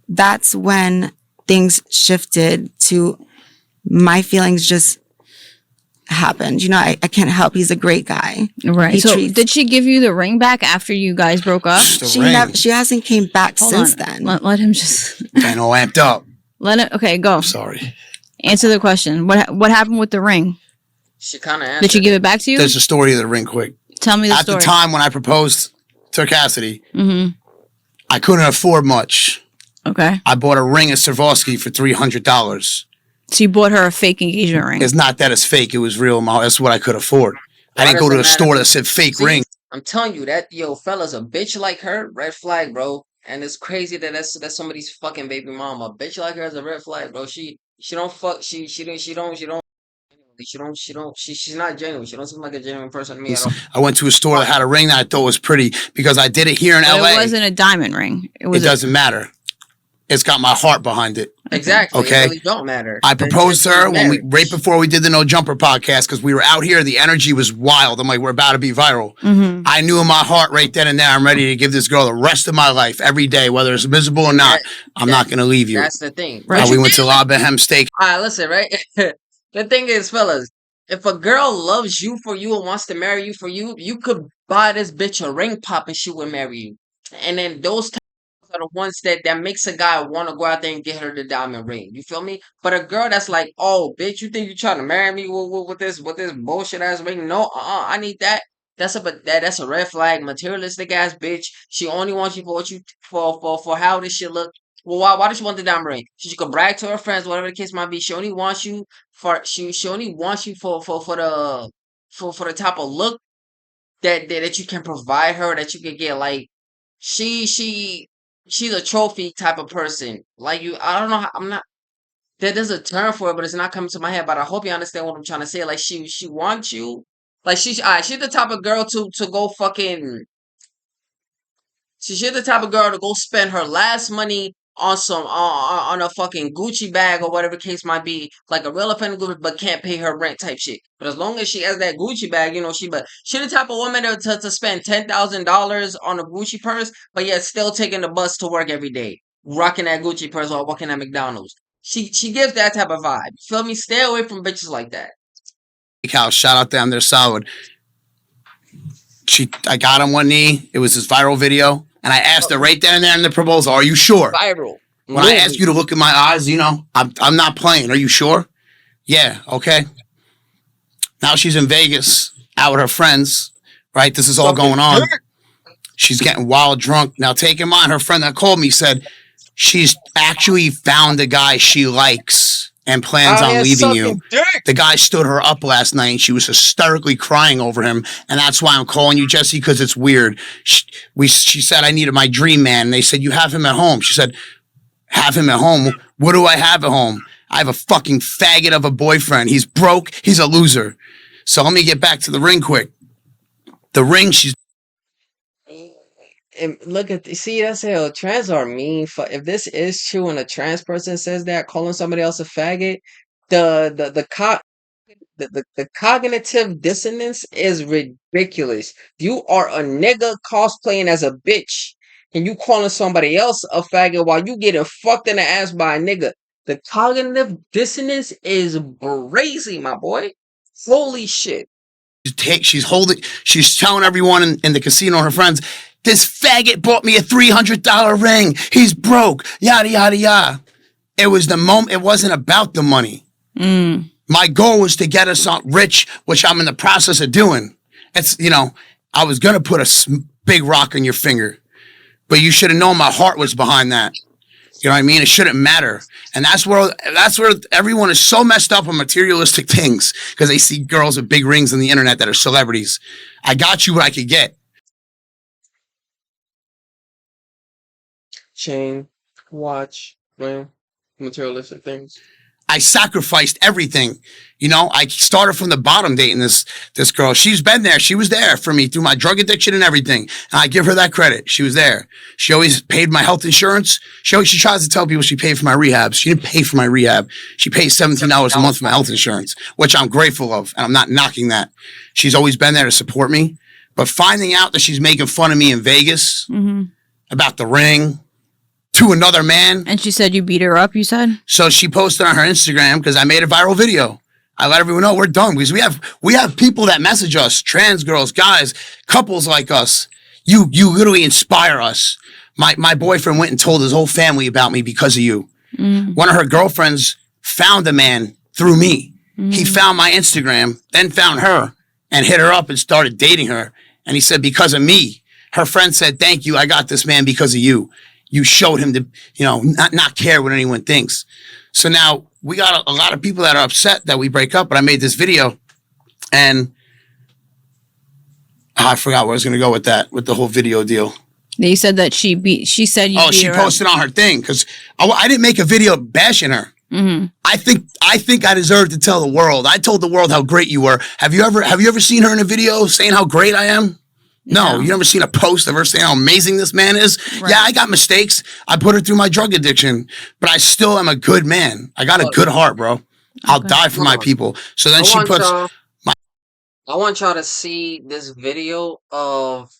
That's when things shifted to my feelings just happened. You know, I can't help. He's a great guy. Right. He So treats- did she give you the ring back after you guys broke up? She hasn't came back Hold since on. then. Let him just Getting all amped up. let it. Okay, go. Sorry. Answer the question. What happened with the ring? She kind of answered. Did she give it back to you? There's a story of the ring quick. Tell me the At story. the time when I proposed to Cassidy, Mm-hmm. I couldn't afford much. Okay. I bought a ring at Swarovski for $300. So you bought her a fake engagement ring. It's not that it's fake. It was real. That's what I could afford. I Why didn't go does to it a store matter? that said fake See, ring. I'm telling you that fellas, a bitch like her, red flag, bro. And it's crazy that that's somebody's fucking baby mama. A bitch like her is a red flag, bro. She don't fuck. She's not genuine. She don't seem like a genuine person to me at all. I went to a store that had a ring that I thought was pretty because I did it here in But LA. it wasn't a diamond ring. It It was. doesn't matter. It's got my heart behind it. Exactly. Okay. It really don't matter. I They're proposed to just her when married. right before we did the No Jumper podcast because we were out here. The energy was wild. I'm like, we're about to be viral. Mm-hmm. I knew in my heart right then and there, I'm ready to give this girl the rest of my life every day, whether it's miserable or not. I'm not going to leave you. That's the thing. Right. We went to La Boheme Steak. All right, listen, right? The thing is, fellas, if a girl loves you for you and wants to marry you for you, you could buy this bitch a ring pop and she would marry you. And then those are the ones that makes a guy want to go out there and get her the diamond ring. You feel me? But a girl that's like, oh, bitch, you think you trying to marry me with this bullshit ass ring? No, I need that. That's a red flag, materialistic ass bitch. She only wants you for what you for how this shit look. Well, why does she want the diamond ring? She could brag to her friends, whatever the case might be. She only wants you she only wants you for the type of look that you can provide her, that you can get. Like she's a trophy type of person. Like you, I don't know. I'm not. There's a term for it, but it's not coming to my head. But I hope you understand what I'm trying to say. Like she wants you. Like she's the type of girl to go fucking. She's the type of girl to go spend her last money on some on a fucking Gucci bag or whatever the case might be, like a real offending Gucci, but can't pay her rent type shit. But as long as she has that Gucci bag, you know, she the type of woman to spend $10,000 on a Gucci purse, but yet still taking the bus to work every day, rocking that Gucci purse while working at McDonald's. She gives that type of vibe. You feel me? Stay away from bitches like that. House, shout out them. They're solid. I got on one knee. It was this viral video. And I asked her right then and there in the proposal, are you sure? Viral. When I ask you to look in my eyes, you know, I'm not playing. Are you sure? Yeah, okay. Now she's in Vegas out with her friends, right? This is all going on. She's getting wild drunk. Now take in mind, her friend that called me said she's actually found a guy she likes and plans on leaving you. The guy stood her up last night and she was hysterically crying over him. And that's why I'm calling you, Jesse, because it's weird. She said, I needed my dream man. And they said, you have him at home. She said, have him at home? What do I have at home? I have a fucking faggot of a boyfriend. He's broke. He's a loser. So let me get back to the ring quick. The ring, she's... And look at see, that's how trans are mean. If this is true and a trans person says that, calling somebody else a faggot, the cognitive dissonance is ridiculous. You are a nigga cosplaying as a bitch, and you calling somebody else a faggot while you getting fucked in the ass by a nigga. The cognitive dissonance is brazy, my boy. Holy shit. She's telling everyone in the casino and her friends, this faggot bought me a $300 ring. He's broke. Yada, yada, yada. It was the moment. It wasn't about the money. My goal was to get us rich, which I'm in the process of doing. It's, you know, I was going to put a big rock on your finger, but you should have known my heart was behind that. You know what I mean? It shouldn't matter. And that's where everyone is so messed up on materialistic things because they see girls with big rings on the internet that are celebrities. I got you what I could get. Chain, watch, ring, materialistic things. I sacrificed everything. You know, I started from the bottom dating this girl. She's been there. She was there for me through my drug addiction and everything. And I give her that credit. She was there. She always paid my health insurance. She tries to tell people she paid for my rehab. She didn't pay for my rehab. She pays $17 a month for my health insurance, which I'm grateful of. And I'm not knocking that. She's always been there to support me. But finding out that she's making fun of me in Vegas Mm-hmm. about the ring to another man. And she said you beat her up, you said? So she posted on her Instagram, because I made a viral video. I let everyone know we're done, because we have people that message us, trans girls, guys, couples like us. You literally inspire us. My boyfriend went and told his whole family about me because of you. Mm. One of her girlfriends found a man through me. Mm. He found my Instagram, then found her and hit her up and started dating her. And he said, because of me. Her friend said, thank you. I got this man because of you. You showed him to, not care what anyone thinks. So now we got a lot of people that are upset that we break up, but I made this video and I forgot where I was going to go with that, with the whole video deal. You said that she said you beat she her posted up. on her thing because I didn't make a video bashing her. Mm-hmm. I think I deserve to tell the world. I told the world how great you were. Have you ever seen her in a video saying how great I am? No, you never seen a post of her saying how amazing this man is? Right. Yeah, I got mistakes. I put her through my drug addiction, but I still am a good man. I got a good heart, bro. I'll die for my people. So then she puts... I want y'all to see this video of...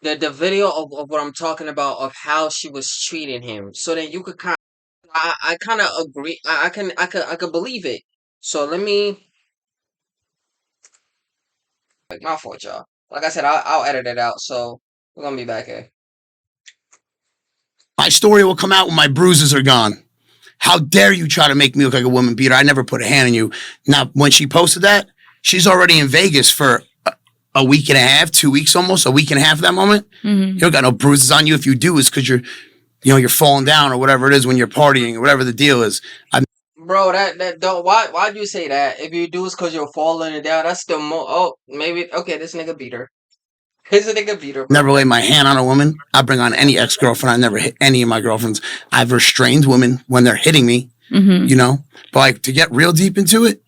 The video of what I'm talking about, of how she was treating him. So then you could kind of... I kind of agree. I could believe it. So let me... Like, my fault, y'all. Like I said, I'll edit it out, so we're gonna be back here. My story will come out when my bruises are gone. How dare you try to make me look like a woman beater? I never put a hand on you. Now, when she posted that, she's already in Vegas for a week and a half, 2 weeks almost, a week and a half at that moment. Mm-hmm. You don't got no bruises on you. If you do, it's because you're falling down or whatever it is when you're partying or whatever the deal is. Bro, that don't... Why'd you say that? If you do, it's because you're falling down. That's still more... Oh, maybe... Okay, this nigga beat her. This nigga beat her, bro. Never lay my hand on a woman. I bring on any ex-girlfriend. I never hit any of my girlfriends. I've restrained women when they're hitting me, But like, to get real deep into it,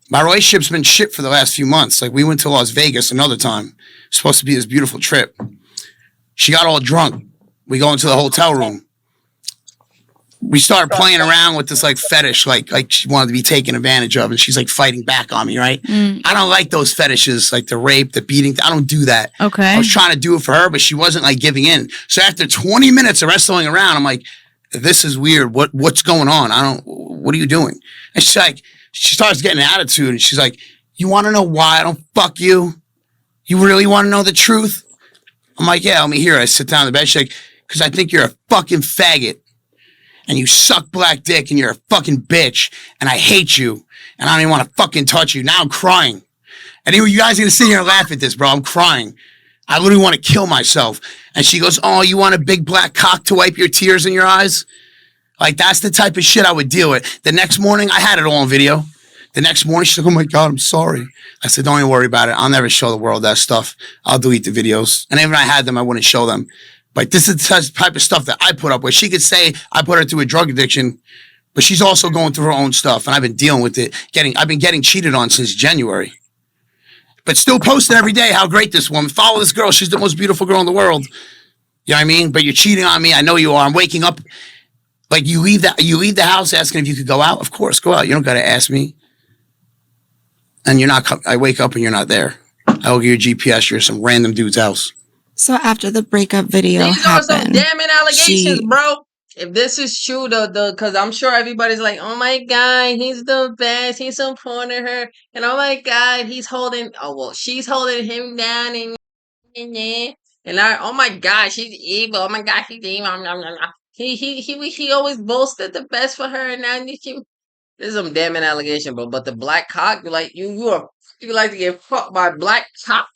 my relationship's been shit for the last few months. Like, we went to Las Vegas another time. It's supposed to be this beautiful trip. She got all drunk. We go into the hotel room. We started playing around with this like fetish, like she wanted to be taken advantage of, and she's like fighting back on me, right? Mm. I don't like those fetishes, like the rape, the beating. I don't do that. Okay. I was trying to do it for her, but she wasn't like giving in. So after 20 minutes of wrestling around, I'm like, this is weird. What's going on? What are you doing? And she's like, she starts getting an attitude, and she's like, you want to know why I don't fuck you? You really want to know the truth? I'm like, yeah, let me hear it. I sit down on the bed. She's like, because I think you're a fucking faggot. And you suck black dick and you're a fucking bitch and I hate you and I don't even want to fucking touch you. Now I'm crying. And you guys are going to sit here and laugh at this, bro. I'm crying. I literally want to kill myself. And she goes, oh, you want a big black cock to wipe your tears in your eyes? Like, that's the type of shit I would deal with. The next morning, I had it all on video. The next morning, she's like, oh my God, I'm sorry. I said, don't even worry about it. I'll never show the world that stuff. I'll delete the videos. And even if I had them, I wouldn't show them. Like, this is the type of stuff that I put up with. She could say I put her through a drug addiction, but she's also going through her own stuff, and I've been dealing with it. I've been getting cheated on since January, but still posting every day how great this woman. Follow this girl; she's the most beautiful girl in the world. You know what I mean? But you're cheating on me. I know you are. I'm waking up like you leave the house asking if you could go out. Of course, go out. You don't got to ask me. And you're not. I wake up and you're not there. I look at your GPS. You're at some random dude's house. So after the breakup video These happened, are some damning allegations, bro. If this is true, because I'm sure everybody's like, oh my God, he's the best. He's supporting her. And oh my God, she's holding him down. And oh my God, she's evil. Oh my God, she's evil. He always boasted the best for her. And now this is some damning allegation, bro. But the black cock, like, you like to get fucked by black cock.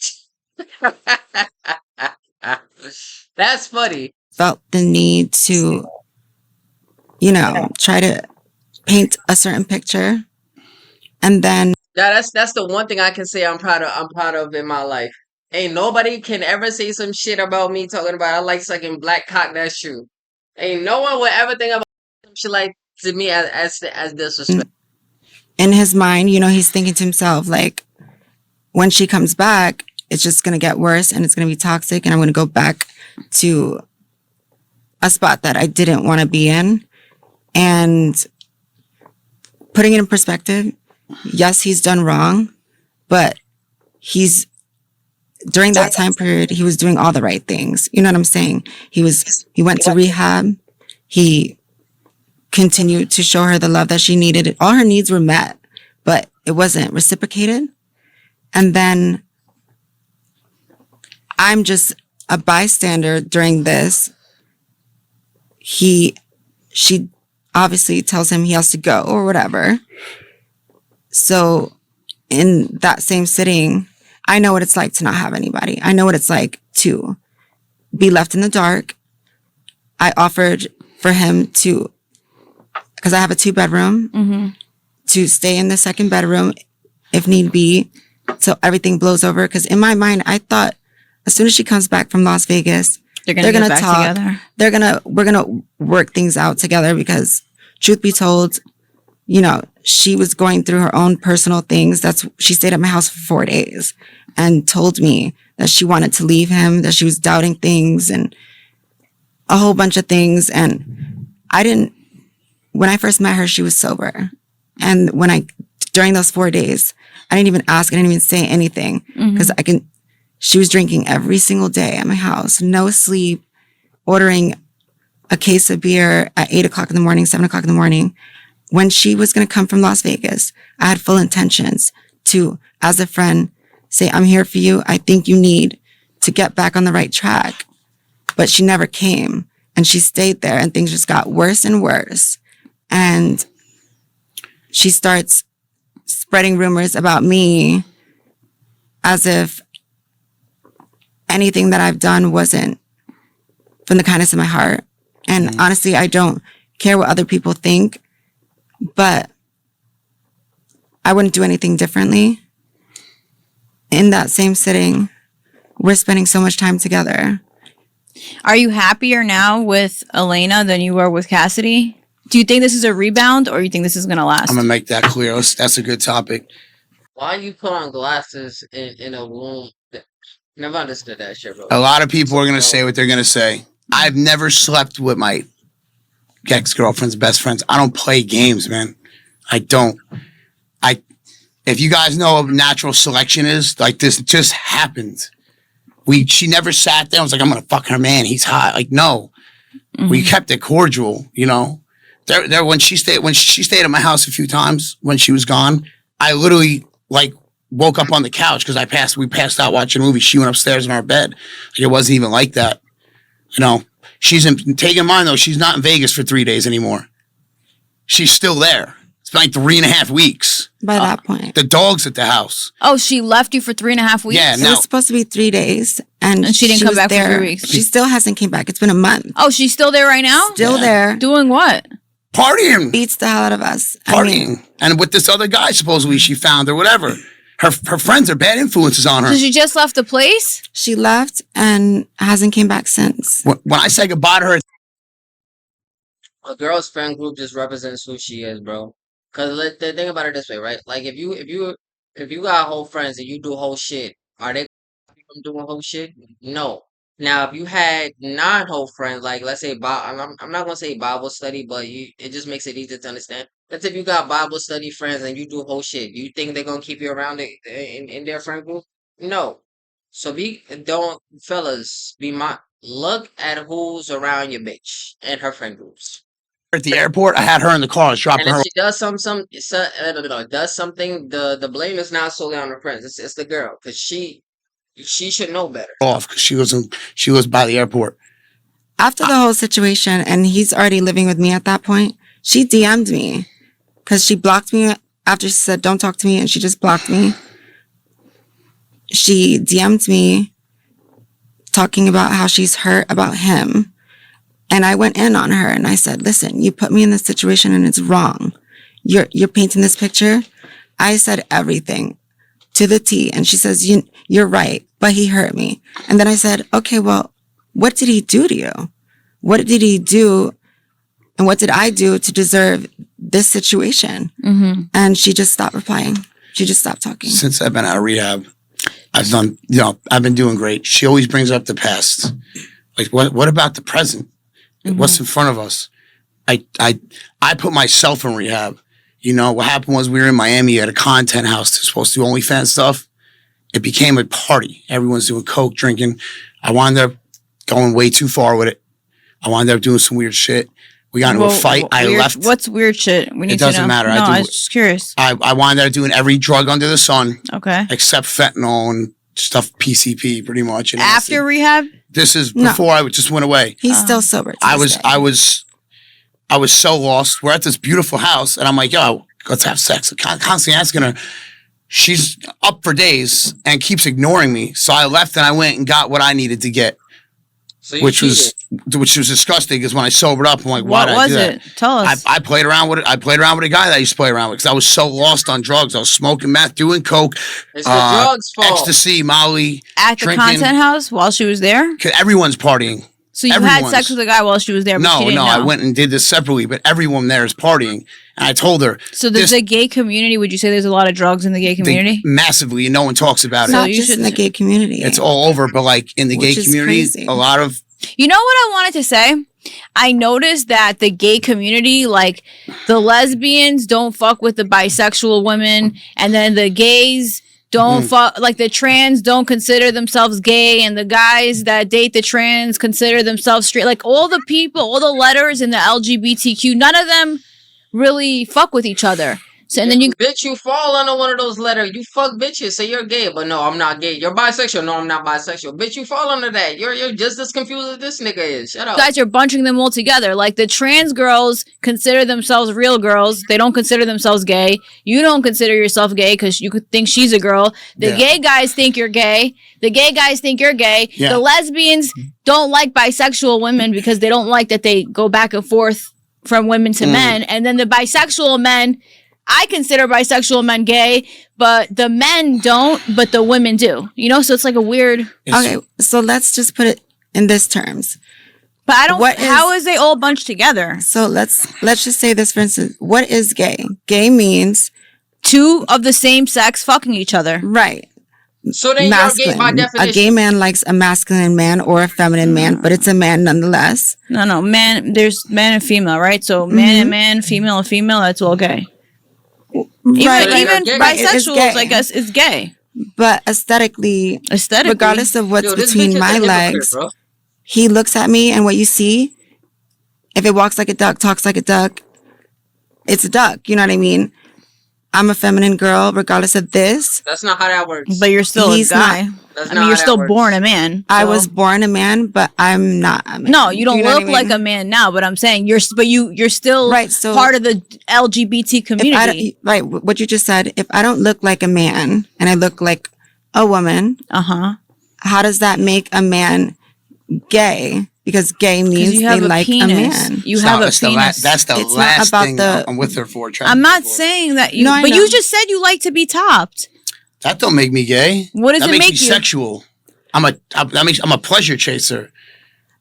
That's funny. Felt the need to, try to paint a certain picture, and then that's the one thing I can say I'm proud of in my life. Ain't nobody can ever say some shit about me talking about I like sucking black cock. That's true. Ain't no one will ever think about some shit like to me as disrespect. In his mind, he's thinking to himself like, when she comes back, it's just going to get worse and it's going to be toxic and I'm going to go back to a spot that I didn't want to be in. And putting it in perspective, yes, he's done wrong, but he's during that time period, he was doing all the right things. You know what I'm saying? He went to rehab. He continued to show her the love that she needed. All her needs were met, but it wasn't reciprocated. And then I'm just a bystander during this. She obviously tells him he has to go or whatever. So in that same sitting, I know what it's like to not have anybody. I know what it's like to be left in the dark. I offered for him to, because I have a 2-bedroom, to stay in the second bedroom if need be, till everything blows over. Because in my mind, I thought as soon as she comes back from Las Vegas, they're gonna talk. Together. We're gonna work things out together. Because truth be told, you know, she was going through her own personal things. She stayed at my house for 4 days and told me that she wanted to leave him, that she was doubting things and a whole bunch of things. And when I first met her, she was sober. And during those 4 days, I didn't even ask, I didn't even say anything because she was drinking every single day at my house, no sleep, ordering a case of beer at 8 o'clock in the morning, 7 o'clock in the morning. When she was going to come from Las Vegas, I had full intentions to, as a friend, say, I'm here for you. I think you need to get back on the right track. But she never came, and she stayed there, and things just got worse and worse. And she starts spreading rumors about me as if anything that I've done wasn't from the kindness of my heart. And honestly, I don't care what other people think, but I wouldn't do anything differently. In that same sitting, we're spending so much time together. Are you happier now with Elena than you were with Cassidy? Do you think this is a rebound, or you think this is going to last? I'm going to make that clear. That's a good topic. Why you put on glasses in a room? Never understood that shit, bro. A lot of people are going to say what they're going to say. I've never slept with my ex-girlfriend's best friends. I don't play games, man. I don't. If you guys know what natural selection is, like this just happened. She never sat there and was like, I'm going to fuck her man. He's hot. Like, no. We kept it cordial, you know. When she stayed at my house a few times when she was gone, I literally like woke up on the couch because we passed out watching a movie. She went upstairs in our bed. Like, it wasn't even like that. You know, take in mind though, she's not in Vegas for 3 days anymore. She's still there. It's been like 3.5 weeks. By that point. The dog's at the house. Oh, she left you for 3.5 weeks? Yeah, It was supposed to be 3 days. And she didn't come back there. for 3 weeks. She still hasn't came back. It's been a month. Oh, she's still there right now? Still there. Doing what? Partying. Beats the hell out of us. Partying. And with this other guy supposedly she found or whatever. Her friends are bad influences on her. So she just left the place? She left and hasn't came back since. When I say goodbye to her, A girl's friend group just represents who she is, bro. Cause think about it this way, right? Like if you got whole friends and you do whole shit, are they from doing whole shit? No. Now, if you had non-whole friends, like let's say I'm not gonna say Bible study, but it just makes it easier to understand. Let's say if you got Bible study friends and you do whole shit, you think they're gonna keep you around in their friend group? No. So fellas, look at who's around your bitch and her friend groups. at the airport, I had her in the car, dropping And if her. she does does something, the blame is not solely on her friends. It's the girl, because she should know better. Off because she was by the airport. After the whole situation, and he's already living with me at that point, she DM'd me because she blocked me after she said, don't talk to me, and she just blocked me. She DM'd me talking about how she's hurt about him. And I went in on her and I said, listen, you put me in this situation and it's wrong. You're painting this picture. I said everything to the T. And she says, you're right, but he hurt me. And then I said, okay, well, what did he do to you? What did he do? And what did I do to deserve this situation? Mm-hmm. And she just stopped replying. She just stopped talking. Since I've been out of rehab, I've been doing great. She always brings up the past. Like, what about the present? Mm-hmm. What's in front of us? I put myself in rehab. You know, what happened was we were in Miami at a content house. They're supposed to do OnlyFans stuff. it became a party. Everyone's doing coke, drinking. I wound up going way too far with it. I wound up doing some weird shit. We got into a fight. I left. What's weird shit? We need It doesn't to know. matter. No, I I do. was just curious. I wound up doing every drug under the sun Okay. except fentanyl and stuff, PCP, pretty much. And After acid. rehab? This is No. before I just went away. He's still sober. to I this was day. so lost. We're at this beautiful house, and I'm like, yo, let's have sex. Constantly asking her. She's up for days and keeps ignoring me. So I left and I went and got what I needed to get, So you which cheated. was disgusting. Because when I sobered up, I'm like, why What did I was do that? it? Tell us. I played around with it. I played around with a guy that I used to play around with because I was so lost on drugs. I was smoking meth, doing coke, It's the drugs' fault. ecstasy, Molly. At the drinking. content house while she was there? 'Cause everyone's partying. So you had Everyone's. sex with a guy while she was there, but she No, didn't no, know. I went and did this separately, but everyone there is partying. And I told her, So there's this- the gay community. Would you say there's a lot of drugs in the gay community? massively, and no one talks about So it. Not you just should- in the gay community. It's all over, but like in the Which gay is community, crazy. a lot of You know what I wanted to say? I noticed that the gay community, like the lesbians don't fuck with the bisexual women, and then the gays don't fuck, like the trans don't consider themselves gay, and the guys that date the trans consider themselves straight. Like all the people, all the letters in the LGBTQ, none of them really fuck with each other. So, and then you Bitch, you fall under one of those letters. You fuck bitches, say you're gay, but no, I'm not gay. You're bisexual, no, I'm not bisexual. Bitch, you fall under that. You're just as confused as this nigga is. Shut up. guys are bunching them all together. Like the trans girls consider themselves real girls. They don't consider themselves gay. You don't consider yourself gay because you could think she's a girl. The Yeah. gay guys think you're gay. The gay guys think you're gay. Yeah. The lesbians don't like bisexual women because they don't like that they go back and forth from women to men. And then the bisexual men, I consider bisexual men gay, but the men don't, but the women do. You know, so it's like a weird. it's- Okay, so let's just put it in this terms. But I don't. What is- how is they all bunched together? So let's just say this for instance. What is gay? Gay means Two of the same sex fucking each other. right. So then you're gay by Masculine. definition. A gay man likes a masculine man or a feminine man, but it's a man nonetheless. No, man. There's man and female, right? So man and man, female and female. That's all gay. Even Right, right, even gay. Right, it is bisexuals, gay. I guess, is gay. But aesthetically, Aesthetically, regardless of what's Yo, this bitch between is a my hypocrite, legs, bro. he looks at me and what you see, if it walks like a duck, talks like a duck, it's a duck. You know what I mean? I'm a feminine girl, regardless of this. That's not how that works. but you're still He's a guy. That's I not mean, you're how still that works. born a man. I so- was born a man, but I'm not a man. No, you don't know what look I mean? like a man now. But I'm saying you're still Right, so- part of the LGBT If I community. don't, right, what you just said, if I don't look like a man and I look like a woman, how does that make a man gay? Because gay means you have they a like penis. a man. You it's have not- a it's the penis. that's the It's not last about thing the- I'm with her for. I'm not saying that you, No, I but know. you just said you like to be topped. that don't make me gay. What does that it makes make me you? sexual. I'm a pleasure chaser.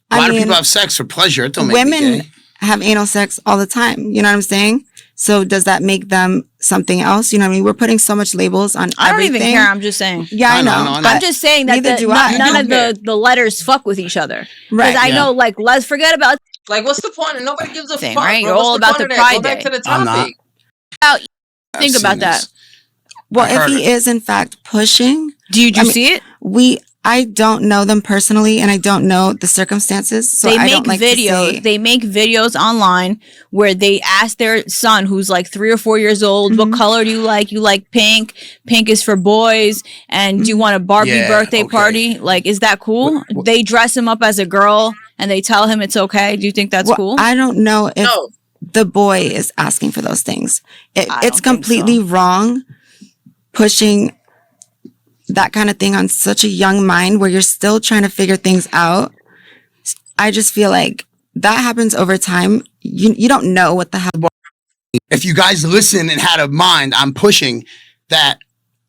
A I lot of mean, people have sex for pleasure. It don't make me women gay. have anal sex all the time. You know what I'm saying? So does that make them something else? You know what I mean? We're putting so much labels on I don't everything. even care. I'm just saying. Yeah, I know. I know. But I'm just saying that neither do I. none You of do the letters fuck with each other. Right. Because I Yeah. know, like, let's forget about Like, what's the point? Nobody gives a Thing, fuck, right? bro. You're What's all the about point the of that? Go Pride back Day. to the I'm not. topic. think I've about seen that. this. well, I if heard he is in fact pushing, Did you I mean, see it? I don't know them personally and I don't know the circumstances. So They I make don't like videos. to say, They make videos online where they ask their son, who's like 3 or 4 years old, what color do you like? You like pink. Pink is for boys. And do you want a Barbie Yeah, birthday okay. party? Like, is that cool? What- They dress him up as a girl and they tell him it's okay. Do you think that's well, cool? I don't know if No. the boy is asking for those things. I don't It's think completely so. wrong pushing that kind of thing on such a young mind where you're still trying to figure things out. I just feel like that happens over time. You don't know what the hell. If you guys listen and had a mind, I'm pushing that.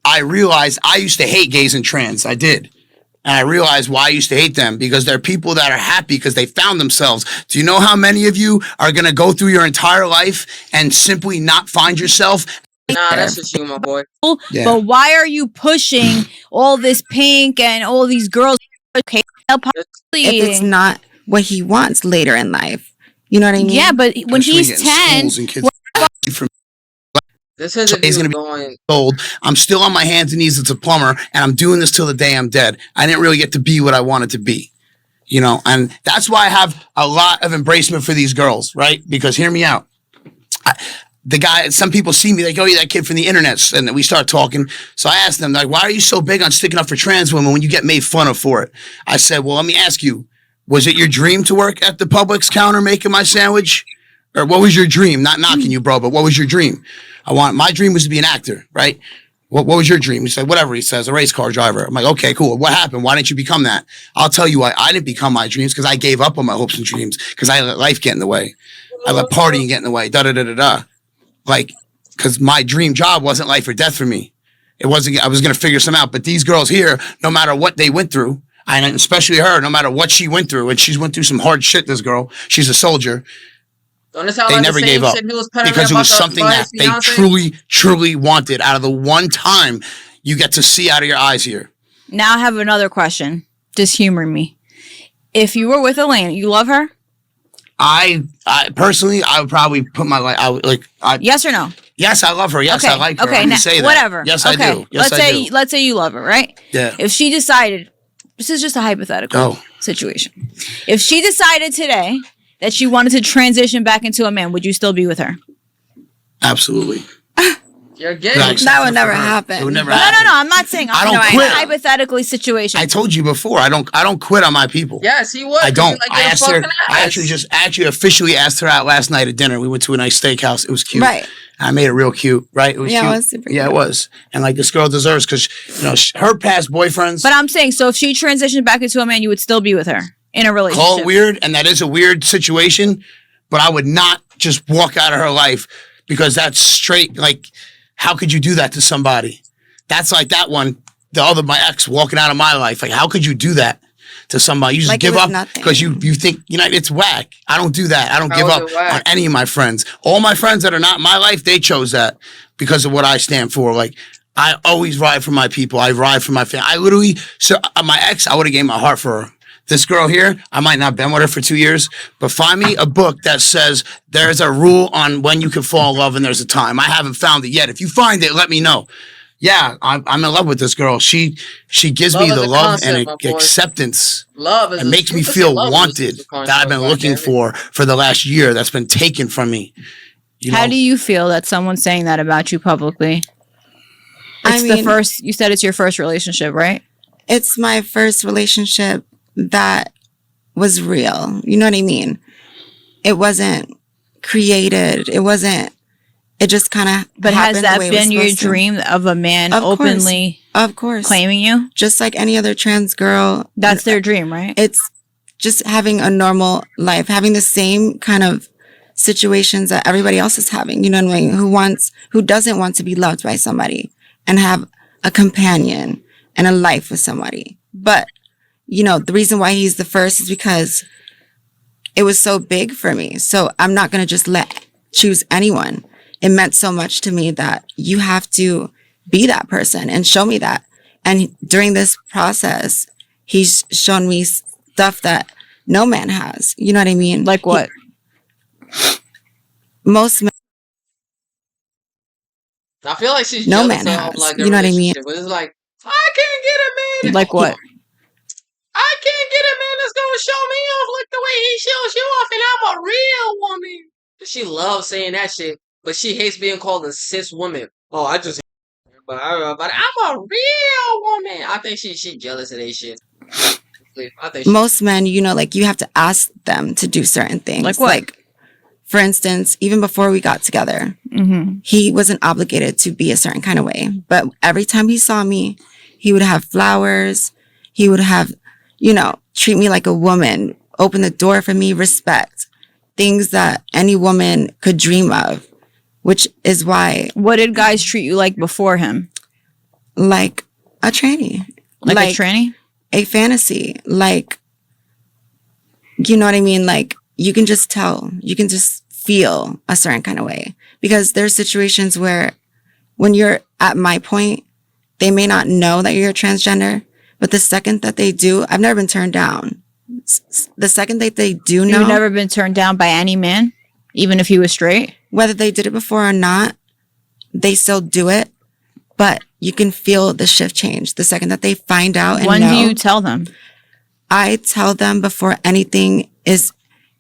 I realized I used to hate gays and trans. I did. And I realized why I used to hate them, because they're people that are happy because they found themselves. Do you know how many of you are going to go through your entire life and simply not find yourself? Nah, that's just you, my boy. Yeah. But why are you pushing all this pink and all these girls? Okay, If it's not what he wants later in life. You know what I mean? yeah, but when Especially he's getting 10, schools and kids from This He's interview going is to be going. old. I'm still on my hands and knees as a plumber, and I'm doing this till the day I'm dead. I didn't really get to be what I wanted to be, and that's why I have a lot of embracement for these girls, right? Because hear me out. Some people see me, they go, "Oh, you're that kid from the internet," and then we start talking. So I asked them, like, "Why are you so big on sticking up for trans women when you get made fun of for it?" I said, "Well, let me ask you, was it your dream to work at the Publix counter making my sandwich? Or what was your dream? Not knocking you, bro, but what was your dream?" My dream was to be an actor, right? What was your dream? He said, whatever. He says, a race car driver. I'm like, okay, cool. What happened? Why didn't you become that? I'll tell you why I didn't become my dreams, because I gave up on my hopes and dreams, because I let life get in the way. I let partying get in the way. Like, because my dream job wasn't life or death for me. It wasn't. I was going to figure some out. But these girls here, no matter what they went through, and especially her, no matter what she went through, and she's went through some hard shit, this girl, she's a soldier. Don't it sound They like never the gave same up shit he was peddling because it about was something about that his they fiance? truly, truly wanted out of the one time you get to see out of your eyes here. Now I have another question. Just humor me. If you were with Elaine, you love her? I personally, I would probably put my life. Yes or no? Yes, I love her. Yes, Okay. I like her. Okay. I didn't say that. Whatever. Yes, okay. I do. Yes, Let's say you love her, right? Yeah. If she decided, this is just a hypothetical situation. If she decided today that she wanted to transition back into a man, would you still be with her? Absolutely. You're gay. That would never happen. It would never No, happen. I'm not saying. I don't no, quit. Hypothetically situation. I told you before. I don't quit on my people. Yes, he would. I don't. Like I asked her. I ass. actually officially asked her out last night at dinner. We went to a nice steakhouse. It was cute. Right. I made it real cute. Right. It was cute. It was super Yeah, cute. it was. And like this girl deserves, because her past boyfriends. But I'm saying, so if she transitioned back into a man, you would still be with her in a relationship. Call it weird, and that is a weird situation. But I would not just walk out of her life, because that's straight. Like, how could you do that to somebody? That's like that one. My ex walking out of my life. Like, how could you do that to somebody? You just Like it give was up nothing. because you think it's whack. I don't do that. I don't How give is up it whack? on any of my friends. All my friends that are not in my life, they chose that because of what I stand for. Like, I always ride for my people. I ride for my family. I literally, my ex, I would have gave my heart for her. This girl here, I might not have been with her for 2 years, but find me a book that says there's a rule on when you can fall in love and there's a time. I haven't found it yet. If you find it, let me know. Yeah, I'm in love with this girl. She gives me Love the is a love concept, and my boy. acceptance. Love is It makes me feel wanted that I've been looking for the last year. That's been taken from me. How do you feel that someone's saying that about you publicly? You said it's your first relationship, right? It's my first relationship that was real. You know what I mean? It wasn't created. It just kind of. But has that been your dream of a man openly of course claiming you? Just like any other trans girl. That's their dream, right? It's just having a normal life, having the same kind of situations that everybody else is having. You know what I mean? Who doesn't want to be loved by somebody and have a companion and a life with somebody? But the reason why he's the first is because it was so big for me. So I'm not going to just choose anyone. It meant so much to me that you have to be that person and show me that. And during this process, he's shown me stuff that no man has. You know what I mean? Like what? Most men. I feel like she's No jealous man of has. like You know what I mean? But it's like, I can't get a man. Like what? I can't get a man that's gonna show me off like the way he shows you off, and I'm a real woman. She loves saying that shit, but she hates being called a cis woman. Oh, I just, but I'm a real woman. I think she jealous of that shit. I think Most men, you have to ask them to do certain things. Like what? Like, for instance, even before we got together, he wasn't obligated to be a certain kind of way. But every time he saw me, he would have flowers. He would have, treat me like a woman, open the door for me, respect. Things that any woman could dream of, which is why. What did guys treat you like before him? Like a tranny. Like a tranny? A fantasy. Like, you know what I mean? Like, you can just tell. You can just feel a certain kind of way. Because there's situations where when you're at my point, they may not know that you're a transgender, but the second that they do, I've never been turned down. The second that they do know. You've never been turned down by any man, even if he was straight? Whether they did it before or not, they still do it, but you can feel the shift change the second that they find out and When know. do you tell them? I tell them before anything is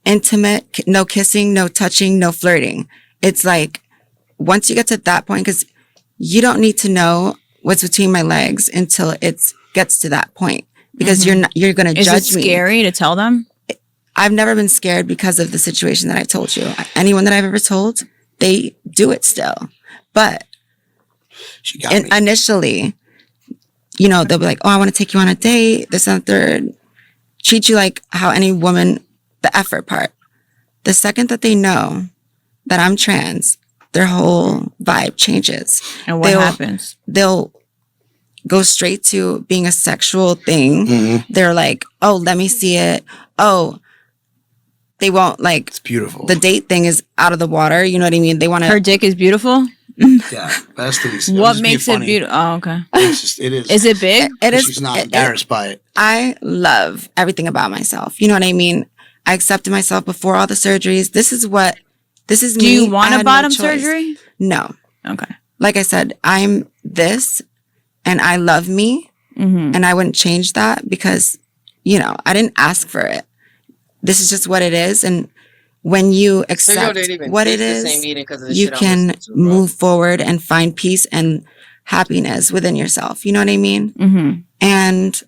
intimate, no kissing, no touching, no flirting. It's like, once you get to that point, because you don't need to know what's between my legs until it gets to that point, because you're going to Is it judge me. scary to tell them? I've never been scared because of the situation that I told you. Anyone that I've ever told, they do it still. But She got me. initially, they'll be like, oh, I want to take you on a date, this and the third. Treat you like how any woman, the effort part. The second that they know that I'm trans, their whole vibe changes. And what happens? They'll go straight to being a sexual thing. Mm-hmm. They're like, oh, let me see it. Oh, they won't like. It's beautiful. The date thing is out of the water. You know what I mean? They want to. Her dick is beautiful? Yeah, that's the reason. What makes it beautiful? Oh, okay. It is. Is it big? It is. She's not embarrassed by it. I love everything about myself. You know what I mean? I accepted myself before all the surgeries. This is me. Do you want I a had bottom no choice. surgery? No. Okay. Like I said, I'm this and I love me, and I wouldn't change that because, I didn't ask for it. This is just what it is. And when you accept what it is, you can move forward and find peace and happiness within yourself. You know what I mean? Mm-hmm. And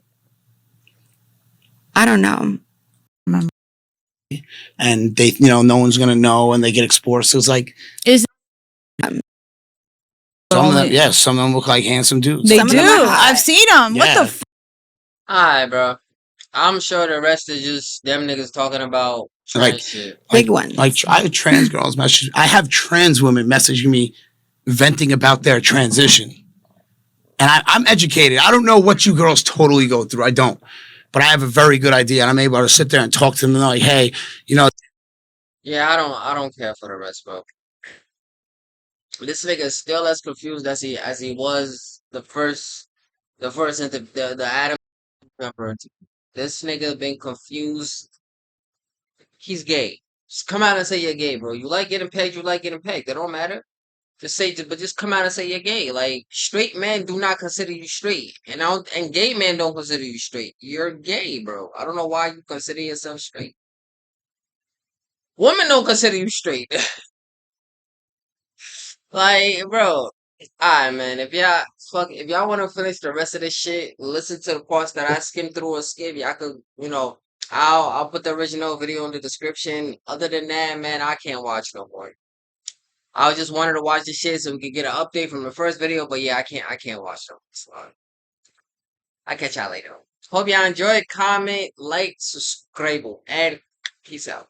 I don't know. And they, no one's gonna know, and they get exposed. So it's like, Is some of them, some of them look like handsome dudes. they Some of do. them are hot. I've seen them. What Yeah. the? Alright, bro. I'm sure the rest is just them niggas talking about trans Like- shit. Big ones. Like I have trans girls message. I have trans women messaging me, venting about their transition, and I'm educated. I don't know what you girls totally go through. I don't, but I have a very good idea, and I'm able to sit there and talk to them. And they're like, hey, Yeah, I don't care for the rest, bro. This nigga is still as confused as he was the first the Adam member. This nigga been confused. He's gay. Just come out and say you're gay, bro. You like getting pegged, you like getting pegged. That don't matter. Just come out and say you're gay. Like, straight men do not consider you straight, and gay men don't consider you straight. You're gay, bro. I don't know why you consider yourself straight. Women don't consider you straight. Like, bro. Alright, man. If y'all want to finish the rest of this shit, listen to the parts that I skimmed through or skip. Y'all could, I'll put the original video in the description. Other than that, man, I can't watch no more. I just wanted to watch the shit so we could get an update from the first video, but yeah, I can't watch them. So, I'll catch y'all later. Hope y'all enjoyed. Comment, like, subscribe, and peace out.